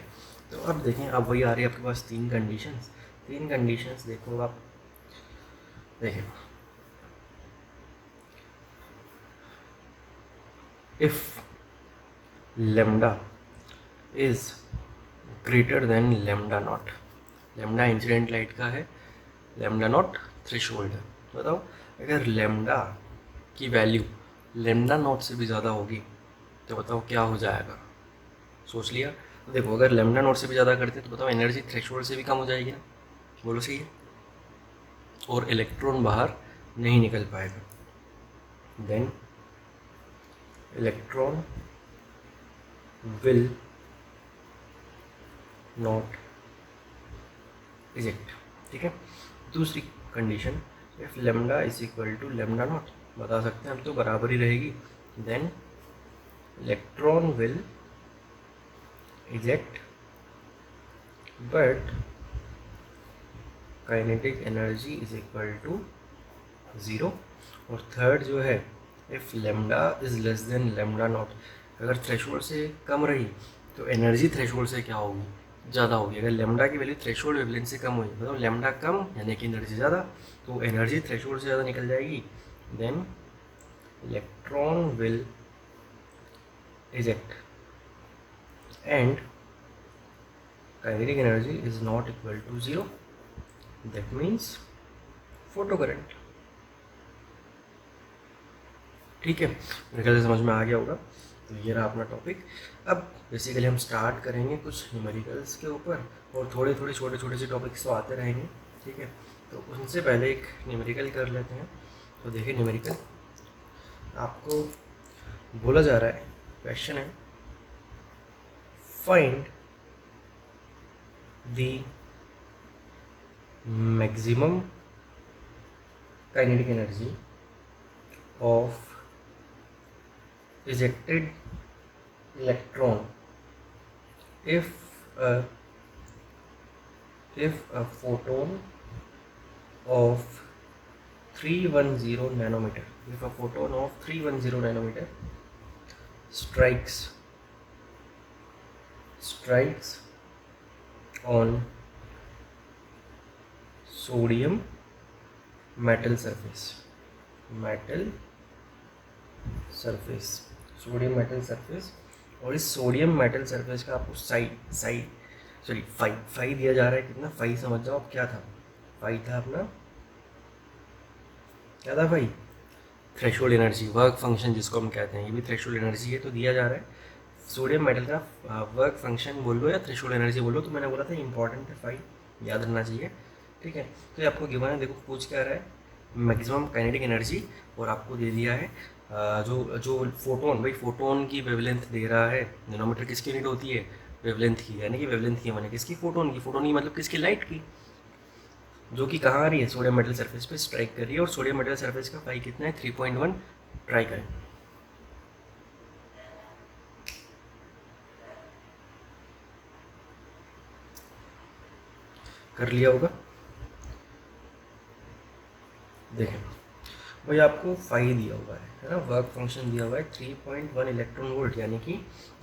तो अब देखें, अब वही आ रही है आपके पास तीन कंडीशंस देखो आप, देखें if lambda is greater than lambda not, lambda incident light का है, लैम्डा नॉट थ्रेशोल्ड है। बताओ अगर लैम्डा की वैल्यू लैम्डा नॉट से भी ज़्यादा होगी तो बताओ क्या हो जाएगा, सोच लिया। तो देखो अगर लैम्डा नॉट से भी ज़्यादा करते तो बताओ एनर्जी थ्रेशोल्ड से भी कम हो जाएगी ना, बोलो सही है, और इलेक्ट्रॉन बाहर नहीं निकल पाएगा, then electron will not eject, ठीक है। दूसरी condition, if lambda is equal to lambda naught, बता सकते हैं हम तो बराबर ही रहेगी, then electron will eject but kinetic energy is equal to 0। और थर्ड जो है, if lambda is less than lambda naught, अगर थ्रेशोल्ड से कम रही तो एनर्जी थ्रेशोल्ड से क्या होगी, ज़्यादा होगी। अगर लैम्डा की वैल्यू थ्रेशोल्ड वेवलेंथ से कम हुई, मतलब लैम्डा कम यानी कि एनर्जी ज़्यादा, तो एनर्जी थ्रेशोल्ड से ज़्यादा निकल जाएगी, then electron will eject and kinetic energy is not equal to 0, that means photo current, ठीक है। मेरे ख्याल से समझ में आ गया होगा। तो ये रहा अपना टॉपिक। अब बेसिकली हम स्टार्ट करेंगे कुछ न्यूमेरिकल्स के ऊपर, और थोड़े थोड़े छोटे छोटे से टॉपिक्स तो आते रहेंगे, ठीक है। तो उनसे पहले एक न्यूमेरिकल कर लेते हैं। तो देखिए न्यूमेरिकल, आपको बोला जा रहा है, क्वेश्चन है, find the maximum kinetic energy of ejected electron if a photon of 310 nanometer, if a photon of 310 nanometer strikes on sodium metal surface, sodium metal surface, और इस सोडियम मेटल सरफेस का आपको फाई दिया जा रहा है। कितना फाई समझ जाओ आप, क्या था फाई, था अपना क्या था भाई, थ्रेशोल्ड एनर्जी, वर्क फंक्शन जिसको हम कहते हैं, ये भी थ्रेशोल्ड एनर्जी है। तो दिया जा रहा है सोडियम मेटल का वर्क फंक्शन बोल लो या थ्रेशोल्ड एनर्जी बोल लो, तो मैंने बोला था इंपॉर्टेंट है, फाई याद रखना चाहिए, ठीक है। तो ये आपको गिवन है, देखो पूछ क्या रहा है, मैक्सिमम काइनेटिक एनर्जी, और आपको दे दिया है जो फोटोन, भाई फोटोन की वेवलेंथ दे रहा है। नैनोमीटर किसकी यूनिट होती है, वेवलेंथ की, यानी कि वेवलेंथ की माने किसकी, फोटोन की मतलब किसकी, लाइट की, जो कि कहाँ आ रही है, सोडियम मेटल सरफेस पे स्ट्राइक कर रही है। और सोडियम मेटल सरफेस का फाई कितना है, 3.1, ट्राई करें। कर लिया होगा, देखें भाई आपको फाई दिया हुआ है ना, वर्क फंक्शन दिया हुआ है 3.1 इलेक्ट्रॉन वोल्ट, यानी कि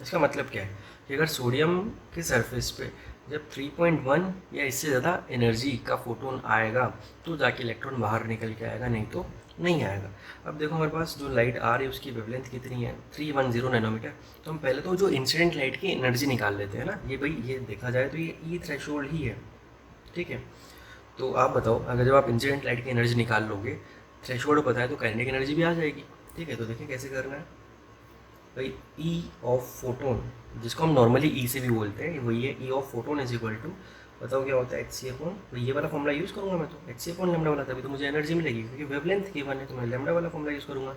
इसका मतलब क्या है कि अगर सोडियम के सरफेस पे जब 3.1 या इससे ज़्यादा एनर्जी का फोटोन आएगा तो जाके इलेक्ट्रॉन बाहर निकल के आएगा, नहीं तो नहीं आएगा। अब देखो हमारे पास जो लाइट आ रही है उसकी वेवलेंथ कितनी है, 310 नैनोमीटर। तो हम पहले तो जो इंसिडेंट लाइट की एनर्जी निकाल लेते हैं ना, ये भाई ये देखा जाए तो ये ई थ्रेशोल्ड ही है, ठीक है। तो आप बताओ, अगर जब आप इंसिडेंट लाइट की एनर्जी निकाल लोगे, थ्रेशोल्ड पता है तो काइनेटिक एनर्जी भी आ जाएगी, ठीक है। तो देखिए कैसे करना है भाई, ई ऑफ फोटोन, जिसको हम नॉर्मली ई से भी बोलते हैं, वही है E of photon is equal to, बताओ क्या होता है, एच सी अपॉन, तो ये वाला फॉर्मूला यूज़ करूँगा मैं, तो एच सी अपॉन लेमडा वाला, तभी तो मुझे एनर्जी मिलेगी, क्योंकि वेवलेंथ के वन है, तो मैं लेमडा वाला फॉर्मूला यूज़ करूँगा।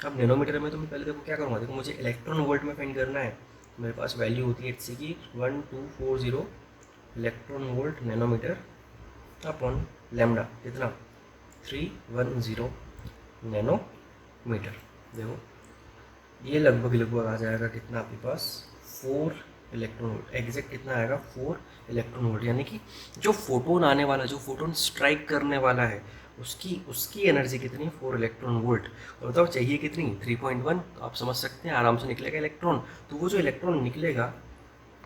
अब नैनोमीटर में तो मैं पहले देखो क्या करूँगा, देखो मुझे इलेक्ट्रॉन वोल्ट में फाइंड करना है, मेरे पास वैल्यू होती है एच सी की 1240 electron volt nanometre upon lambda कितना 310 नैनोमीटर। देखो ये लगभग आ जाएगा कितना आपके पास, 4 इलेक्ट्रॉन वोल्ट, एग्जैक्ट कितना आएगा 4 इलेक्ट्रॉन वोल्ट, यानी कि जो फोटोन आने वाला, जो फोटोन स्ट्राइक करने वाला है उसकी एनर्जी कितनी, 4 इलेक्ट्रॉन वोल्ट। और बताओ चाहिए कितनी, 3.1, तो आप समझ सकते हैं आराम से निकलेगा इलेक्ट्रॉन। तो वो जो इलेक्ट्रॉन निकलेगा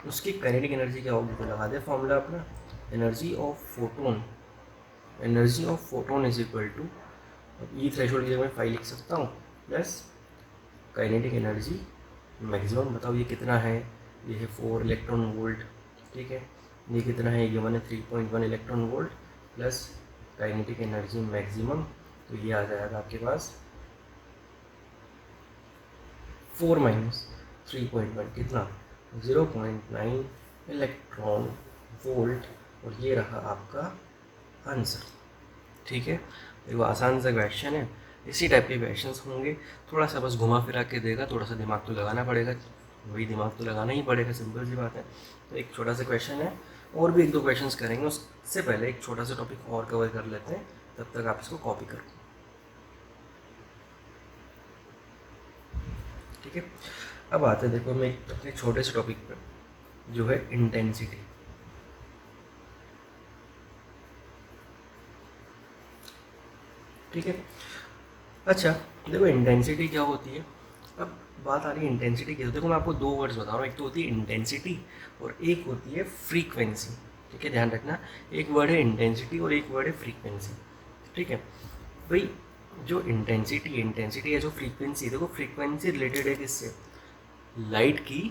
उसकी काइनेटिक एनर्जी क्या होगी, तो लगा दे फॉर्मूला अपना, energy of photon is equal to, E threshold की जगह मैं 5 लिख सकता हूँ, प्लस काइनेटिक एनर्जी मैक्सिमम, बताओ ये कितना है, ये है 4 इलेक्ट्रॉन वोल्ट, ठीक है। ये कितना है, ये वन है 3.1 electron volt plus kinetic energy maximum, तो ये आ जाएगा आपके पास 4 माइनस 3.1 कितना, 0.9 इलेक्ट्रॉन वोल्ट, और ये रहा आपका आंसर, ठीक है। देखो आसान सा क्वेश्चन है, इसी टाइप के क्वेश्चंस होंगे, थोड़ा सा बस घुमा फिरा के देगा, थोड़ा सा दिमाग तो लगाना पड़ेगा, वही दिमाग तो लगाना ही पड़ेगा, सिंपल सी बात है। तो एक छोटा सा क्वेश्चन है, और भी 1-2 क्वेश्चंस करेंगे, उससे पहले एक छोटा सा टॉपिक और कवर कर लेते हैं, तब तक आप इसको कॉपी करो, ठीक है। अब आते हैं, देखो मैं अपने छोटे से टॉपिक पर, जो है इंटेंसिटी, ठीक है। अच्छा देखो इंटेंसिटी क्या होती है, अब बात आ रही है इंटेंसिटी की, तो देखो मैं आपको 2 वर्ड्स बता रहा हूँ, एक तो होती है इंटेंसिटी और एक होती है फ्रीक्वेंसी, ठीक है, ध्यान रखना। एक वर्ड है इंटेंसिटी और एक वर्ड है फ्रीक्वेंसी, ठीक है। भाई जो इंटेंसिटी है, जो फ्रीक्वेंसी, देखो फ्रीक्वेंसी रिलेटेड है किससे, लाइट की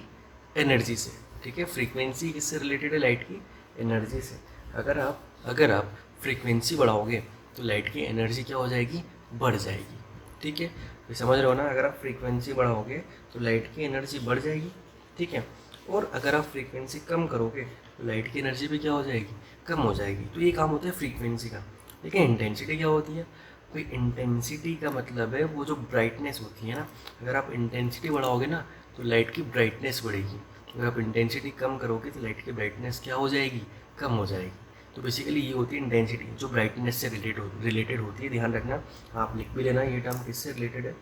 एनर्जी से, ठीक है। फ्रीक्वेंसी किससे रिलेटेड है, लाइट की एनर्जी से। अगर आप फ्रीक्वेंसी बढ़ाओगे तो लाइट की एनर्जी क्या हो जाएगी, बढ़ जाएगी, ठीक है। तो समझ रहे हो ना, अगर आप फ्रीक्वेंसी बढ़ाओगे तो लाइट की एनर्जी बढ़ जाएगी, ठीक है। और अगर आप फ्रीक्वेंसी कम करोगे तो लाइट की एनर्जी भी क्या हो जाएगी, कम हो जाएगी। तो ये काम होता है फ्रीक्वेंसी का। लेकिन इंटेंसिटी क्या होती है, भाई इंटेंसिटी का मतलब है वो जो ब्राइटनेस होती है ना, अगर आप इंटेंसिटी बढ़ाओगे ना तो लाइट की ब्राइटनेस बढ़ेगी, अगर आप इंटेंसिटी कम करोगे तो लाइट की ब्राइटनेस क्या हो जाएगी, कम हो जाएगी। तो बेसिकली ये होती है इंटेंसिटी जो ब्राइटनेस से रिलेटेड होती है, ध्यान रखना, आप लिख भी लेना ये टर्म किससे रिलेटेड है,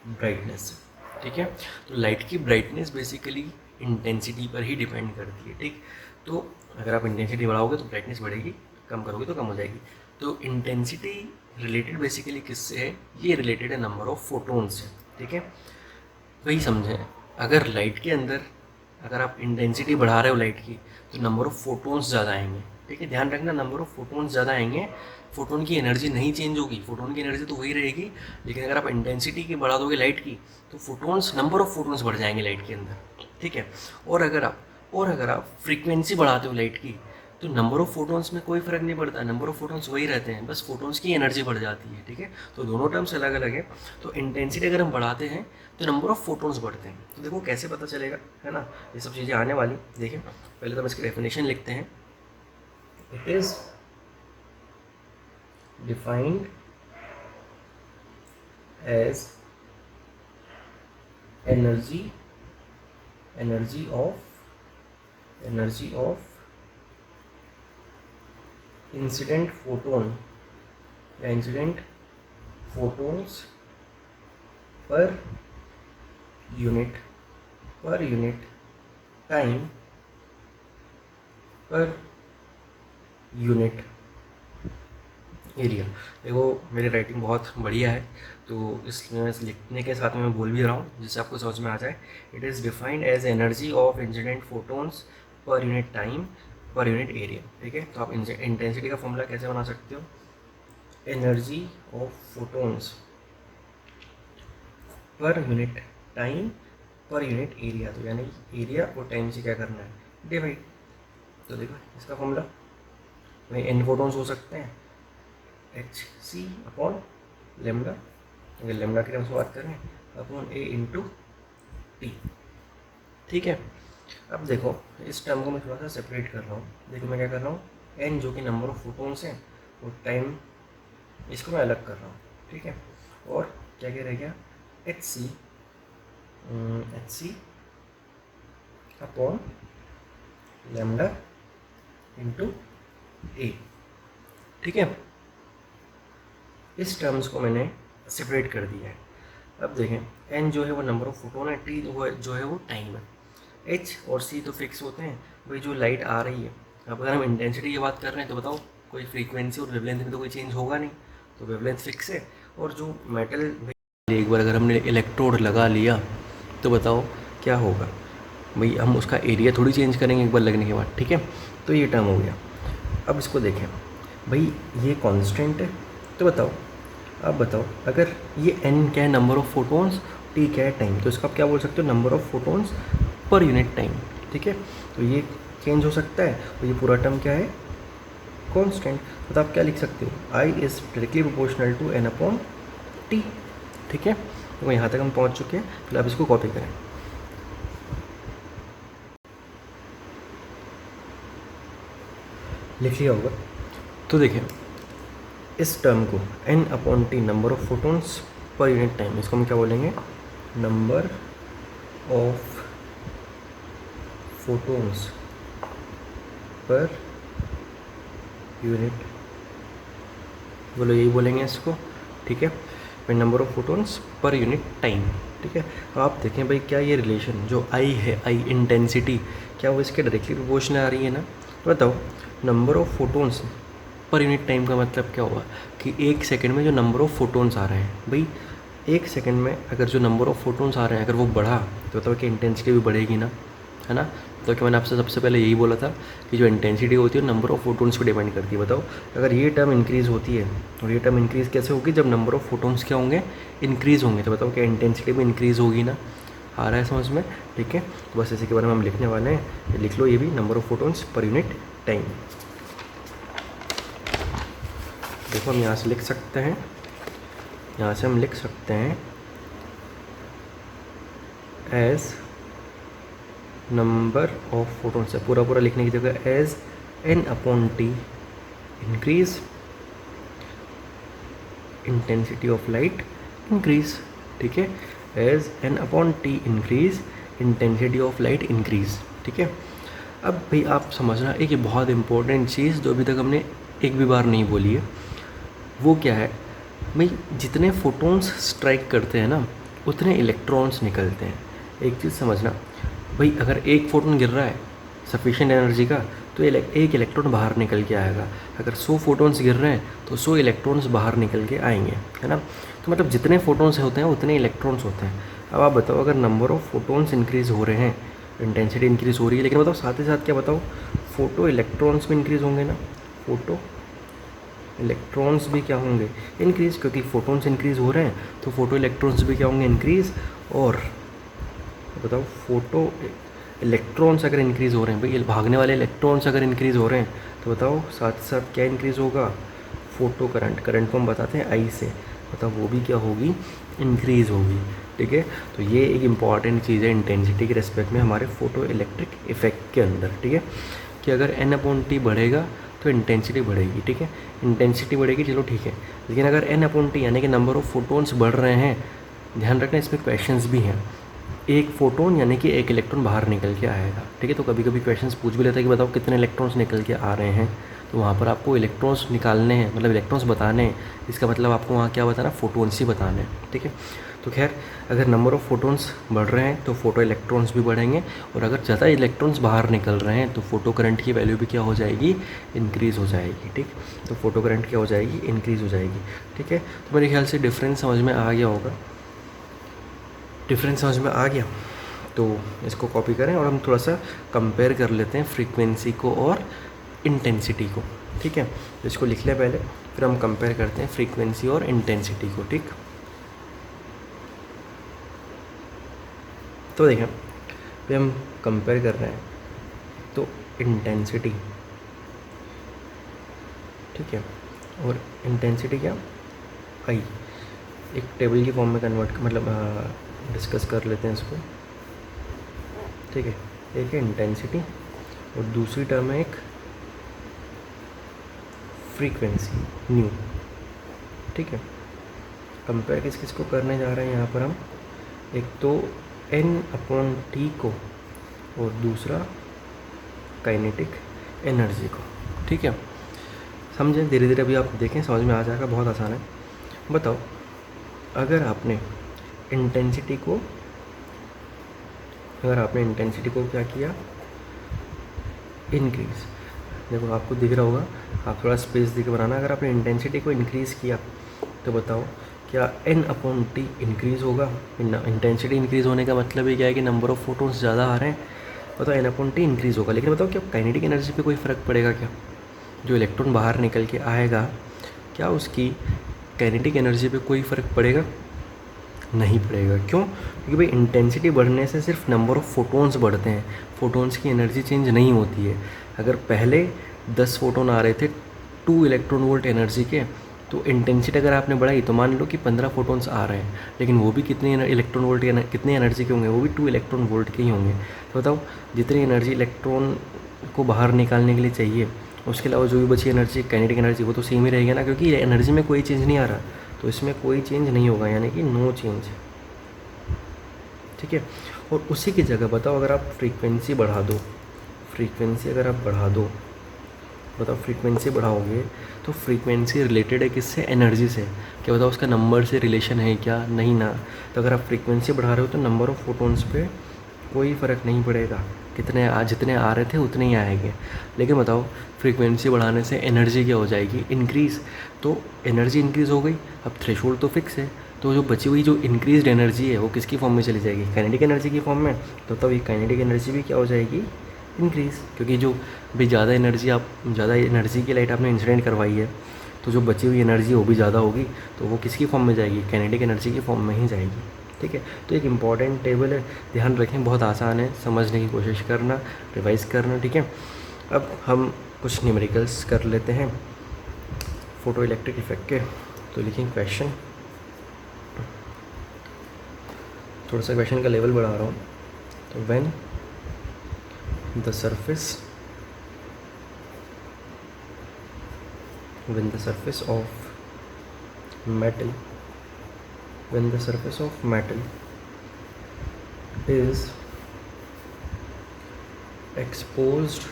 ब्राइटनेस से, ठीक है। तो लाइट की ब्राइटनेस बेसिकली इंटेंसिटी पर ही डिपेंड करती है, ठीक। तो अगर आप इंटेंसिटी बढ़ाओगे तो ब्राइटनेस बढ़ेगी, कम करोगे तो कम हो जाएगी। तो इंटेंसिटी रिलेटेड बेसिकली किससे है, ये रिलेटेड है नंबर ऑफ फोटोन से, ठीक है। वही समझें, अगर लाइट के अंदर अगर आप इंटेंसिटी बढ़ा रहे हो लाइट की तो नंबर ऑफ फोटोन्स ज़्यादा आएंगे, ठीक है। ध्यान रखना, नंबर ऑफ फोटोन्स ज़्यादा आएंगे, फोटोन की एनर्जी नहीं चेंज होगी, फोटोन की एनर्जी तो वही रहेगी, लेकिन अगर आप इंटेंसिटी की बढ़ा दोगे लाइट की तो फोटोन्स, नंबर ऑफ फोटोन्स बढ़ जाएंगे लाइट के अंदर, ठीक है। और अगर आप फ्रीक्वेंसी बढ़ाते हो लाइट की तो नंबर ऑफ फोटोन्स में कोई फ़र्क नहीं पड़ता, नंबर ऑफ फोटोन्स वही रहते हैं, बस फोटोन्स की एनर्जी बढ़ जाती है, ठीक है। तो दोनों टर्म्स अलग अलग है। तो इंटेंसिटी अगर हम बढ़ाते हैं तो नंबर ऑफ फोटोन्स बढ़ते हैं। तो देखो कैसे पता चलेगा, है ना, ये सब चीज़ें आने वाली। देखिए पहले तो हम इसकी डेफिनेशन लिखते हैं। It is defined as energy of incident photon या incident photons per unit time per unit area. देखो मेरी राइटिंग बहुत बढ़िया है, तो इसमें लिखने के साथ में मैं बोल भी रहा हूँ जिससे आपको समझ में आ जाए। It is defined as energy of incident photons per unit time per unit area, ठीक है। तो आप इंटेंसिटी का फॉर्मूला कैसे बना सकते हो, energy of photons per unit time per unit area, तो यानी एरिया और टाइम से क्या करना है, डिवाइड। तो देखो इसका फॉर्मूला, भाई एन फोटोन्स हो सकते हैं एच सी अपॉन लेमडा, अगर लेमडा की टर्म्स में बात करें अपॉन ए इंटू टी, ठीक है। अब देखो इस टर्म को मैं थोड़ा सा सेपरेट कर रहा हूँ। देखो मैं क्या कर रहा हूँ, एन जो कि नंबर ऑफ फोटोन्स हैं और टाइम, इसको मैं अलग कर रहा हूँ, ठीक है। और क्या क्या रह गया, H C upon lambda into A, ठीक है। इस टर्म्स को मैंने सेपरेट कर दिया है। अब देखें एन जो है वो नंबर ऑफ फोटोन है, टी जो है वो टाइम है, एच और सी तो फिक्स होते हैं। भाई जो लाइट आ रही है, अब अगर हम इंटेंसिटी की बात कर रहे हैं तो बताओ कोई फ्रीक्वेंसी और वेवलेंथ में तो कोई चेंज होगा नहीं, तो वेवलेंथ फिक्स है। और जो मेटल, एक बार अगर हमने इलेक्ट्रोड लगा लिया तो बताओ क्या होगा, भाई हम उसका एरिया थोड़ी चेंज करेंगे एक बार लगने के बाद, ठीक है। तो ये टर्म हो गया। अब इसको देखें, भाई ये कांस्टेंट है, तो बताओ, अब बताओ अगर ये n क्या है, नंबर ऑफ फोटोन्स, t क्या है, टाइम, तो इसका आप क्या बोल सकते हो, number of photons per unit time, ठीक है। तो ये चेंज हो सकता है, तो ये पूरा टर्म क्या है, कांस्टेंट। तो आप क्या लिख सकते हो, I is directly proportional to n upon T, ठीक है। तो यहाँ तक हम पहुँच चुके हैं, फिर आप इसको कॉपी करें। लिख लिया होगा। तो देखिए इस टर्म को n upon T, number of photons per unit time, इसको हम क्या बोलेंगे, number of photons per unit, बोलो यही बोलेंगे इसको, ठीक है। फिर number of photons per unit time, ठीक है। आप देखें भाई क्या ये रिलेशन जो आई है, आई इंटेंसिटी, क्या वो इसके डायरेक्टली प्रोपोर्शनल आ रही है ना। तो बताओ number of photons per unit time का मतलब क्या हुआ कि एक सेकंड में जो नंबर ऑफ फोटोन्स आ रहे हैं, भाई एक सेकंड में अगर जो नंबर ऑफ फोटोन्स आ रहे हैं अगर वो बढ़ा तो बताओ कि इंटेंसिटी भी बढ़ेगी ना, है ना। तो कि मैंने आपसे सबसे पहले यही बोला था कि जो इंटेंसिटी होती है नंबर ऑफ फोटोन्स पे डिपेंड करती है। बताओ अगर ये टर्म इंक्रीज़ होती है और ये टर्म इंक्रीज़ कैसे होगी, जब नंबर ऑफ फोटोन्स क्या होंगे, इंक्रीज़ होंगे, तो बताओ क्या इंटेंसिटी भी इंक्रीज़ होगी ना। आ रहा है समझ में, ठीक है। तो बस इसी के बारे में हम लिखने वाले हैं, लिख लो ये भी, number of photons per unit time. देखो हम यहाँ से लिख सकते हैं, यहाँ से हम लिख सकते हैं एज नंबर ऑफ फोटोन्स, पूरा पूरा लिखने की जगह as n upon T increase, intensity of light increase, ठीक है, as n upon T increase, intensity of light increase, ठीक है। अब भाई आप समझना एक बहुत इंपॉर्टेंट चीज़ जो अभी तक हमने एक भी बार नहीं बोली है, वो क्या है भाई, जितने फोटोन्स स्ट्राइक करते हैं ना उतने इलेक्ट्रॉन्स निकलते हैं। एक चीज़ समझना भाई, अगर एक फोटोन गिर रहा है सफिशिएंट एनर्जी का तो एक इलेक्ट्रॉन बाहर निकल के आएगा। अगर 100 फोटोन्स गिर रहे हैं तो 100 इलेक्ट्रॉन्स बाहर निकल के आएंगे, है ना। तो मतलब जितने फोटोन्स होते हैं उतने इलेक्ट्रॉन्स होते हैं। अब आप बताओ, अगर नंबर ऑफ़ फोटोन्स इंक्रीज़ हो रहे हैं, इंटेंसिटी इंक्रीज़ हो रही है, लेकिन बताओ साथ ही साथ क्या बताओ, फोटो इलेक्ट्रॉन्स भी इंक्रीज़ होंगे ना। फोटो इलेक्ट्रॉन्स भी क्या होंगे, इंक्रीज़, क्योंकि फोटोन्स इंक्रीज़ हो रहे हैं तो फोटो इलेक्ट्रॉन्स भी क्या होंगे, इंक्रीज़। और बताओ फोटो इलेक्ट्रॉन्स अगर इंक्रीज़ हो रहे हैं भाई, भागने वाले इलेक्ट्रॉन्स अगर इंक्रीज़ हो रहे हैं तो बताओ साथ साथ क्या इंक्रीज़ होगा, फोटो करंट, करंट को हम बताते हैं आई से, बताओ वो भी क्या होगी, इंक्रीज़ होगी, ठीक है। तो ये एक इम्पॉर्टेंट चीज़ है इंटेंसिटी के रेस्पेक्ट में हमारे फोटो इलेक्ट्रिक इफेक्ट के अंदर, ठीक है, कि अगर एन अपॉन टी बढ़ेगा तो इंटेंसिटी बढ़ेगी, ठीक है, इंटेंसिटी बढ़ेगी, चलो ठीक है। लेकिन अगर एन अपॉन टी यानी कि नंबर ऑफ़ फोटोन्स बढ़ रहे हैं, ध्यान रखना इसमें क्वेश्चंस भी हैं, एक फोटोन यानी कि एक इलेक्ट्रॉन बाहर निकल के आएगा, ठीक है। तो कभी कभी क्वेश्चंस पूछ भी लेता है कि बताओ कितने इलेक्ट्रॉन्स निकल के आ रहे हैं, तो वहाँ पर आपको इलेक्ट्रॉन्स निकालने हैं, मतलब इलेक्ट्रॉन्स बताने हैं, इसका मतलब आपको वहाँ क्या बताना, फोटोन्स ही बताने हैं, ठीक है। तो खैर, अगर नंबर ऑफ़ फोटोन्स बढ़ रहे हैं तो फोटो इलेक्ट्रॉन्स भी बढ़ेंगे, और अगर ज़्यादा इलेक्ट्रॉन्स बाहर निकल रहे हैं तो फोटो करंट की वैल्यू भी क्या हो जाएगी, इंक्रीज़ हो जाएगी, ठीक। तो फोटो करंट क्या हो जाएगी, इंक्रीज़ हो जाएगी, ठीक है। तो मेरे ख्याल से डिफरेंस समझ में आ गया होगा, डिफरेंस समझ में आ गया। तो इसको कॉपी करें और हम थोड़ा सा कंपेयर कर लेते हैं फ्रीक्वेंसी को और इंटेंसिटी को, ठीक है। तो इसको लिख लें पहले, फिर हम कंपेयर करते हैं फ्रीक्वेंसी और इंटेंसिटी को, ठीक। तो देखें, फिर हम कंपेयर कर रहे हैं तो इंटेंसिटी, ठीक है, और इंटेंसिटी क्या, आई, एक टेबल की फॉर्म में कन्वर्ट मतलब डिस्कस कर लेते हैं इसको, ठीक है। एक है इंटेंसिटी और दूसरी टर्म है एक फ्रीक्वेंसी, न्यू, ठीक है। कंपेयर किस किस को करने जा रहे हैं यहाँ पर हम, एक तो एन अपॉन टी को और दूसरा काइनेटिक एनर्जी को, ठीक है। समझें, धीरे धीरे अभी आप देखें समझ में आ जाएगा, बहुत आसान है। बताओ, अगर आपने इंटेंसिटी को क्या किया, इंक्रीज़, देखो आपको दिख रहा होगा, आप थोड़ा स्पेस देकर बनाना, अगर आपने इंटेंसिटी को इंक्रीज़ किया तो बताओ क्या एन अपॉन टी इंक्रीज़ होगा। इंटेंसिटी इंक्रीज़ होने का मतलब ये क्या है कि नंबर ऑफ़ फोटोन्स ज़्यादा आ रहे हैं, बताओ एन अपॉन टी इंक्रीज़ होगा। लेकिन बताओ क्या काइनेटिक एनर्जी पे कोई फ़र्क पड़ेगा क्या, जो इलेक्ट्रॉन बाहर निकल के आएगा क्या उसकी काइनेटिक एनर्जी पे कोई फ़र्क पड़ेगा, नहीं पड़ेगा। क्यों, क्योंकि भाई इंटेंसिटी बढ़ने से सिर्फ नंबर ऑफ़ फोटोन्स बढ़ते हैं, फोटोन्स की एनर्जी चेंज नहीं होती है। अगर पहले 10 फोटोन आ रहे थे 2 इलेक्ट्रॉन वोल्ट एनर्जी के, तो इंटेंसिटी अगर आपने बढ़ाई तो मान लो कि 15 फोटोन्स आ रहे हैं, लेकिन वो भी कितने इलेक्ट्रॉन वोल्ट कितने एनर्जी के होंगे, वो भी 2 इलेक्ट्रॉन वोल्ट के ही होंगे। तो बताओ जितनी एनर्जी इलेक्ट्रॉन को बाहर निकालने के लिए चाहिए, उसके अलावा जो भी बची एनर्जी काइनेटिक एनर्जी वो तो सेम ही रहेगी ना, क्योंकि एनर्जी में कोई चेंज नहीं आ रहा, तो इसमें कोई चेंज नहीं होगा, यानी कि नो चेंज, ठीक है। और उसी की जगह बताओ अगर आप फ्रीक्वेंसी बढ़ा दो, फ्रीक्वेंसी अगर आप बढ़ा दो, बताओ फ्रीक्वेंसी बढ़ाओगे तो फ्रीक्वेंसी रिलेटेड है किससे, एनर्जी से, क्या बताओ उसका नंबर से रिलेशन है क्या, नहीं ना। तो अगर आप फ्रीक्वेंसी बढ़ा रहे हो तो नंबर ऑफ़ फोटोन्स पे कोई फ़र्क नहीं पड़ेगा, जितने आ रहे थे उतने ही आएंगे। लेकिन बताओ फ्रीक्वेंसी बढ़ाने से एनर्जी क्या हो जाएगी, इंक्रीज़, तो एनर्जी इंक्रीज़ हो गई, अब थ्रेशोल्ड तो फिक्स है, तो जो बची हुई जो इंक्रीज्ड एनर्जी है वो किसकी फॉर्म में चली जाएगी, काइनेटिक एनर्जी की फॉर्म में। तो तब ये काइनेटिक एनर्जी भी क्या हो जाएगी, इंक्रीज़, क्योंकि जो भी ज़्यादा एनर्जी की लाइट आपने इंसिडेंट करवाई है, तो जो बची हुई एनर्जी वो भी ज़्यादा होगी, तो वो किसकी फॉर्म में जाएगी, काइनेटिक एनर्जी की फॉर्म में ही जाएगी, ठीक है। तो एक इम्पॉर्टेंट टेबल है, ध्यान रखें, बहुत आसान है, समझने की कोशिश करना, रिवाइज़ करना, ठीक है। अब हम कुछ न्यूमेरिकल्स कर लेते हैं फ़ोटो इलेक्ट्रिक इफेक्ट के। तो लिखें क्वेश्चन, थोड़ा सा क्वेश्चन का लेवल बढ़ा रहा हूँ। तो when the surface when the surface of metal when the surface of metal is exposed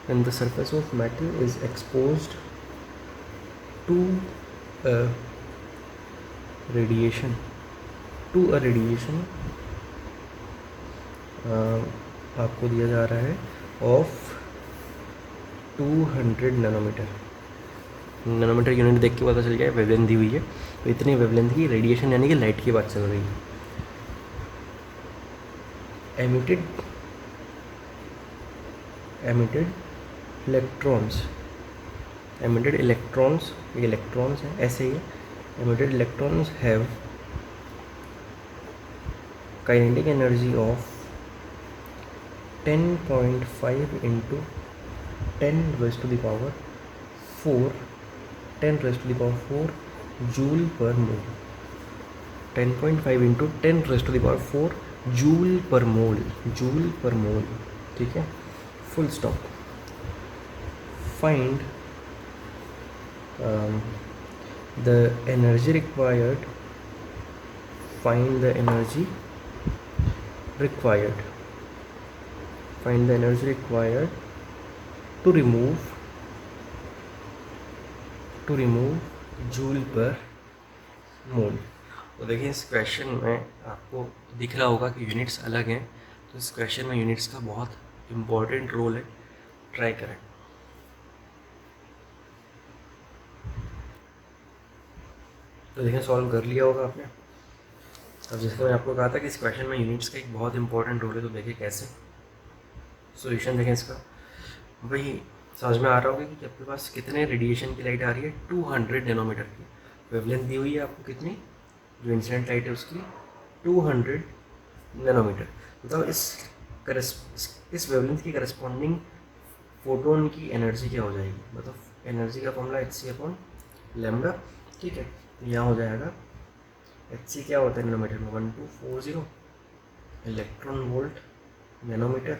when the surface of metal is exposed to a radiation आपको दिया जा रहा है ऑफ 200 नैनोमीटर यूनिट देख के पता चल गया वेवलेंथ दी हुई है, तो इतनी वेवलेंथ की रेडिएशन यानी कि लाइट की बात चल रही है। एमिटेड इलेक्ट्रॉन्स हैं, ऐसे ही emitted electrons have kinetic energy of 10.5 into 10 raised to the power 4 joule per mole. 10.5 into 10 raised to the power 4 joule per mole, ठीक है, full stop. Find the energy required to remove joule per mole. तो देखिए इस question में आपको दिख रहा होगा कि यूनिट्स अलग हैं, तो इस क्वेश्चन में यूनिट्स का बहुत इम्पोर्टेंट रोल है, ट्राई करें। तो देखिए सॉल्व कर लिया होगा आपने। अब जैसे मैंने आपको कहा था कि इस क्वेश्चन में यूनिट्स का एक बहुत इंपॉर्टेंट रोल है, तो देखिए कैसे सॉल्यूशन देखें इसका। भाई समझ में आ रहा होगा कि आपके पास कितने रेडिएशन की लाइट आ रही है, 200 नैनोमीटर की वेवलेंथ दी हुई है आपको, कितनी जो इंसिडेंट लाइट है उसकी 200 नैनोमीटर। मतलब इस वेवलेंथ की करस्पॉन्डिंग फोटोन की एनर्जी क्या हो जाएगी, मतलब एनर्जी का फॉर्मूला hc/λ, ठीक है। तो यहाँ हो जाएगा hc क्या होता है नैनोमीटर में 1240 इलेक्ट्रॉन वोल्ट नैनोमीटर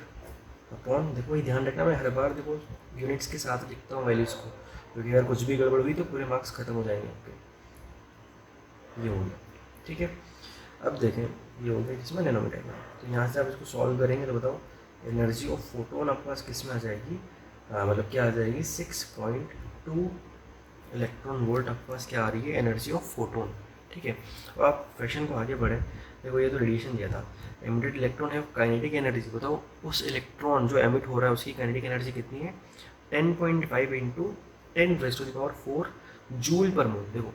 अपॉन, देखो ये ध्यान रखना मैं हर बार देखो यूनिट्स के साथ लिखता हूँ वैल्यूज़ को, क्योंकि अगर कुछ भी गड़बड़ हुई तो पूरे मार्क्स खत्म हो जाएंगे आपके। ये हो गया, ठीक है। अब देखें ये हो गया किसमें, नैनोमीटर में। तो यहाँ से आप इसको सॉल्व करेंगे तो बताओ एनर्जी ऑफ फोटोन आपके पास किस में आ जाएगी, मतलब क्या आ जाएगी 6.2 इलेक्ट्रॉन वोल्ट आपके पास क्या आ रही है एनर्जी ऑफ फोटोन, ठीक है। और आप क्वेश्चन को आगे बढ़ें, देखो ये तो रेडिएशन दिया था, एमिटेड इलेक्ट्रॉन है काइनेटिक एनर्जी, बताओ उस इलेक्ट्रॉन जो एमिट हो रहा है उसकी काइनेटिक एनर्जी कितनी है 10.5 into 10 raised to the power 4 joule per mole. देखो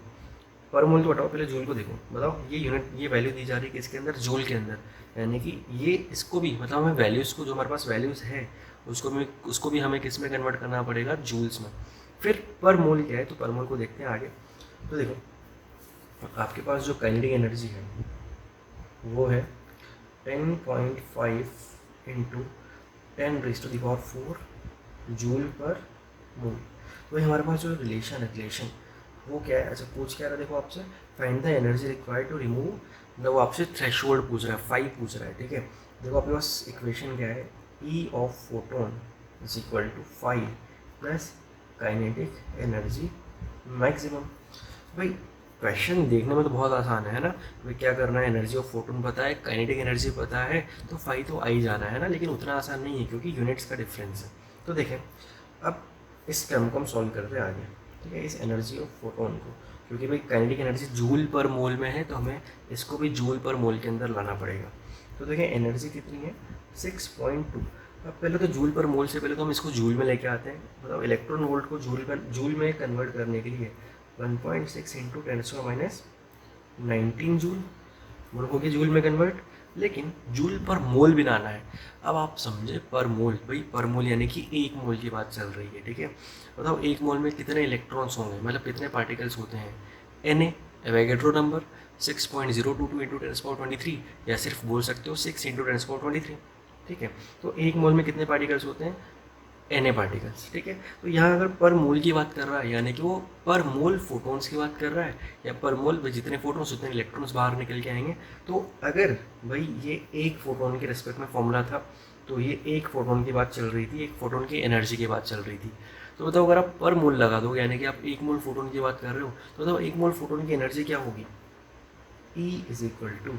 पर मोल तो हटाओ, पहले जूल को देखो, बताओ ये यूनिट ये वैल्यू दी जा रही है किसके अंदर, जूल के अंदर, यानी कि ये इसको भी मतलब हमें वैल्यूज़ को जो हमारे पास वैल्यूज़ है उसको भी हमें किस में कन्वर्ट करना पड़ेगा, जूल्स में। फिर पर मोल क्या है, तो पर मोल को देखते हैं आगे। तो देखो आपके पास जो काइनेटिक एनर्जी है वो है 10.5 into 10 raised to the power 4 joule per mole. वही हमारे पास जो रिलेशन वो क्या है, अच्छा पूछ क्या रहा है, देखो आपसे find the energy required to remove, मतलब वो आपसे थ्रेशोल्ड पूछ रहा है, 5 पूछ रहा है, ठीक है। देखो आपके पास इक्वेशन क्या है, E of photon is equal to 5 plus kinetic energy maximum. भाई क्वेश्चन देखने में तो बहुत आसान है ना, भाई क्या करना है, एनर्जी ऑफ फोटोन पता है, काइनेटिक एनर्जी पता है, तो 5 तो आ ही जाना है ना, लेकिन उतना आसान नहीं है क्योंकि यूनिट्स का डिफरेंस है। तो देखें अब इस टर्म को हम सॉल्व करते हैं आगे, ठीक है, इस एनर्जी ऑफ फोटोन को, क्योंकि भाई काइनेटिक एनर्जी जूल पर मोल में है तो हमें इसको भी जूल पर मोल के अंदर लाना पड़ेगा। तो देखें एनर्जी कितनी है 6.2। अब पहले तो जूल पर मोल से पहले तो हम इसको जूल में लेके आते हैं, मतलब इलेक्ट्रॉन वोल्ट को जूल में कन्वर्ट करने के लिए 1.6 इंटू 10⁻19 जूल मोल हो गया जूल में कन्वर्ट, लेकिन जूल पर मोल भी लाना है। अब आप समझे पर मोल, भाई पर मोल यानी कि 1 मोल की बात चल रही है, ठीक है। बताओ 1 मोल में कितने इलेक्ट्रॉन्स होंगे, मतलब कितने पार्टिकल्स होते हैं, Na एवोगैड्रो नंबर 6.022 इंटू 10⁻23, या सिर्फ बोल सकते हो 6 इंटू 10⁻23, ठीक है। तो 1 मोल में कितने पार्टिकल्स होते हैं Na पार्टिकल्स, ठीक है। तो यहाँ अगर पर मोल की बात कर रहा है यानी कि वो पर मोल फोटॉन्स की बात कर रहा है, या पर मोल जितने फोटॉन्स उतने इलेक्ट्रॉन्स बाहर निकल के आएंगे। तो अगर भाई ये एक फोटोन के रिस्पेक्ट में फॉर्मूला था, तो ये एक फोटोन की बात चल रही थी, एक फोटोन की एनर्जी की बात चल रही थी। तो बताओ अगर आप पर मोल लगा दो यानी कि आप एक मोल फोटोन की बात कर रहे हो, तो बताओ एक मोल फोटोन की एनर्जी क्या होगी। E is equal to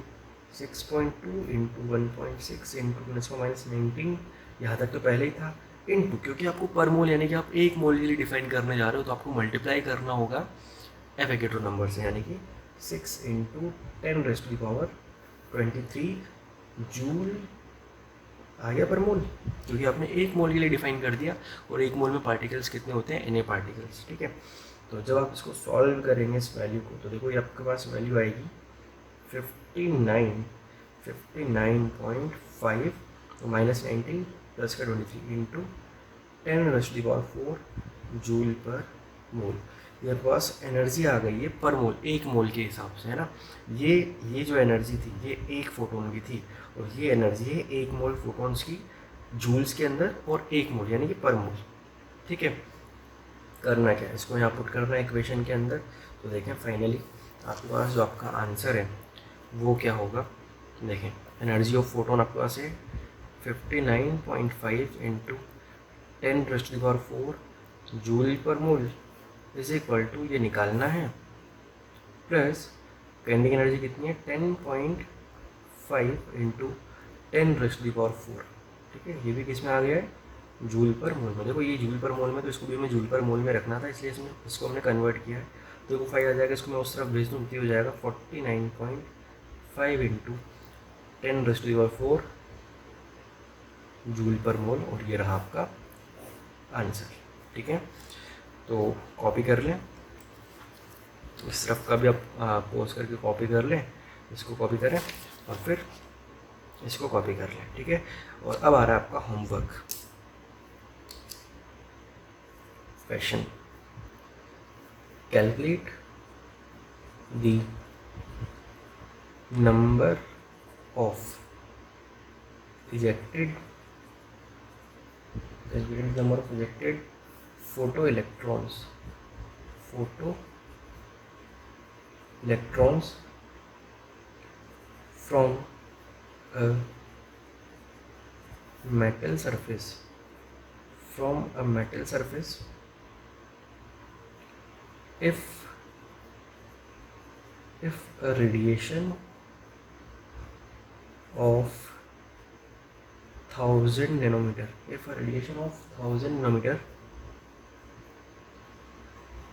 6.2 into 1.6 into 10⁻19, यहाँ तक तो पहले ही था, इंटू, क्योंकि आपको पर मोल यानी कि आप एक मोल के लिए डिफाइन करने जा रहे हो तो आपको मल्टीप्लाई करना होगा एवोगैड्रो नंबर से, यानी कि 6 इंटू 10⁻23 जूल आ गया पर मोल, क्योंकि आपने एक मोल के लिए डिफाइन कर दिया। और एक मोल में पार्टिकल्स कितने होते हैं, Na पार्टिकल्स, ठीक है। तो जब आप इसको सॉल्व करेंगे इस वैल्यू को, तो देखो ये आपके पास वैल्यू आएगी 59.5 माइनस 19 प्लस का 23 इंटू 10⁻4 जूल पर मोल। ये पास एनर्जी आ गई है पर मोल, एक मोल के हिसाब से, है ना। ये जो एनर्जी थी ये एक फोटोन की थी, और ये एनर्जी है एक मोल फोटोन्स की जूल्स के अंदर, और एक मोल यानी कि पर मोल, ठीक है। करना क्या है, इसको यहाँ पुट करना है इक्वेशन के अंदर। तो देखें फाइनली आपके पास जो आपका आंसर है वो क्या होगा। देखें एनर्जी ऑफ फोटोन आपके पास है 59.5 into 10⁻4 joule per mole is equal to, ये निकालना है, प्लस काइनेटिक एनर्जी कितनी है 10.5 इंटू 10⁻4, ठीक है। ये भी किस में आ गया है, जूल पर मोल में। देखो ये जूल पर मोल में, तो इसको भी हमें जूल पर मोल में रखना था, इसलिए इसको हमने कन्वर्ट किया है। तो देखो 5 आ जाएगा, इसको मैं उस तरफ भेज दूँ, तो हो जाएगा 49.5 इंटू 10⁻4 जूल पर मोल, और ये रहा आपका आंसर, ठीक है। तो कॉपी कर लें, इस तरफ का भी आप पोज करके कॉपी कर लें, इसको कॉपी करें और फिर इसको कॉपी कर लें, ठीक है। और अब आ रहा है आपका homework question. Calculate the number of ejected photoelectrons from a metal surface if a radiation of 1000 nanometer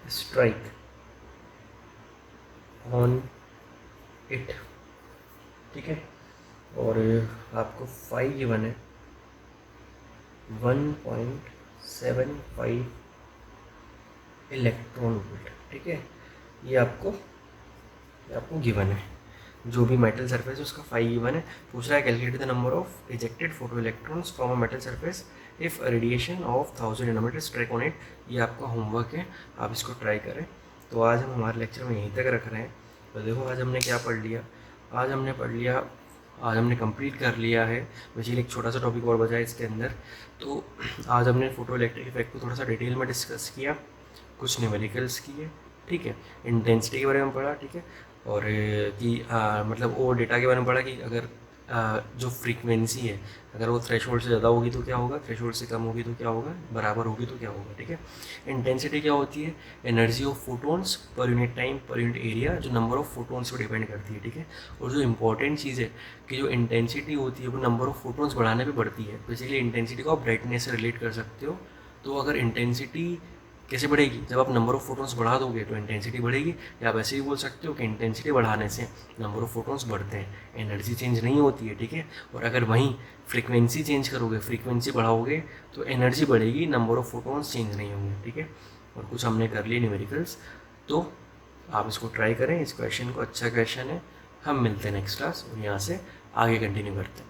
strike on it, ठीक है। और आपको 5 गिवन है 1.75 इलेक्ट्रॉन वोल्ट, ठीक है। ये आपको गिवन है, जो भी मेटल सरफेस है उसका 5 गिवन है। पूछ रहा है calculate the number of ejected photo electrons from a metal surface if radiation of 1000 nanometer strike on it. ये आपका होमवर्क है, आप इसको ट्राई करें। तो आज हम हमारे लेक्चर में यहीं तक रख रहे हैं। तो देखो आज हमने क्या पढ़ लिया, आज हमने कंप्लीट कर लिया है। बेसिकली एक छोटा सा टॉपिक और बचा है इसके अंदर। तो आज हमने फोटो इलेक्ट्रिक इफेक्ट को थोड़ा सा डिटेल में डिस्कस किया, कुछ न्यूमेरिकल्स किए, ठीक है। इंटेंसिटी के बारे में पढ़ा, ठीक है। और कि मतलब वो डेटा के बारे में पढ़ा कि अगर जो फ्रीक्वेंसी है अगर वो थ्रेशोल्ड से ज़्यादा होगी तो क्या होगा, थ्रेशोल्ड से कम होगी तो क्या होगा, बराबर होगी तो क्या होगा, ठीक है। इंटेंसिटी क्या होती है, energy of photons per unit time per unit area, जो नंबर ऑफ फोटोन्स पर डिपेंड करती है, ठीक है। और जो इंपॉर्टेंट चीज़ है कि जो इंटेंसिटी होती है वो नंबर ऑफ फोटोन्स बढ़ाने पर बढ़ती है। बेसिकली इंटेंसिटी को आप ब्राइटनेस से रिलेट कर सकते हो। तो अगर इंटेंसिटी कैसे बढ़ेगी, जब आप नंबर ऑफ फोटोन्स बढ़ा दोगे तो इंटेंसिटी बढ़ेगी। या आप ऐसे ही बोल सकते हो कि इंटेंसिटी बढ़ाने से नंबर ऑफ फोटोन्स बढ़ते हैं, एनर्जी चेंज नहीं होती है, ठीक है। और अगर वहीं फ्रीक्वेंसी चेंज करोगे, फ्रीक्वेंसी बढ़ाओगे तो एनर्जी बढ़ेगी, नंबर ऑफ फोटोन्स चेंज नहीं होंगे, ठीक है। और कुछ हमने कर लिए न्यूमेरिकल्स, तो आप इसको ट्राई करें। इस क्वेश्चन को अच्छा क्वेश्चन है। हम मिलते हैं नेक्स्ट क्लास और यहाँ से आगे कंटिन्यू करते हैं।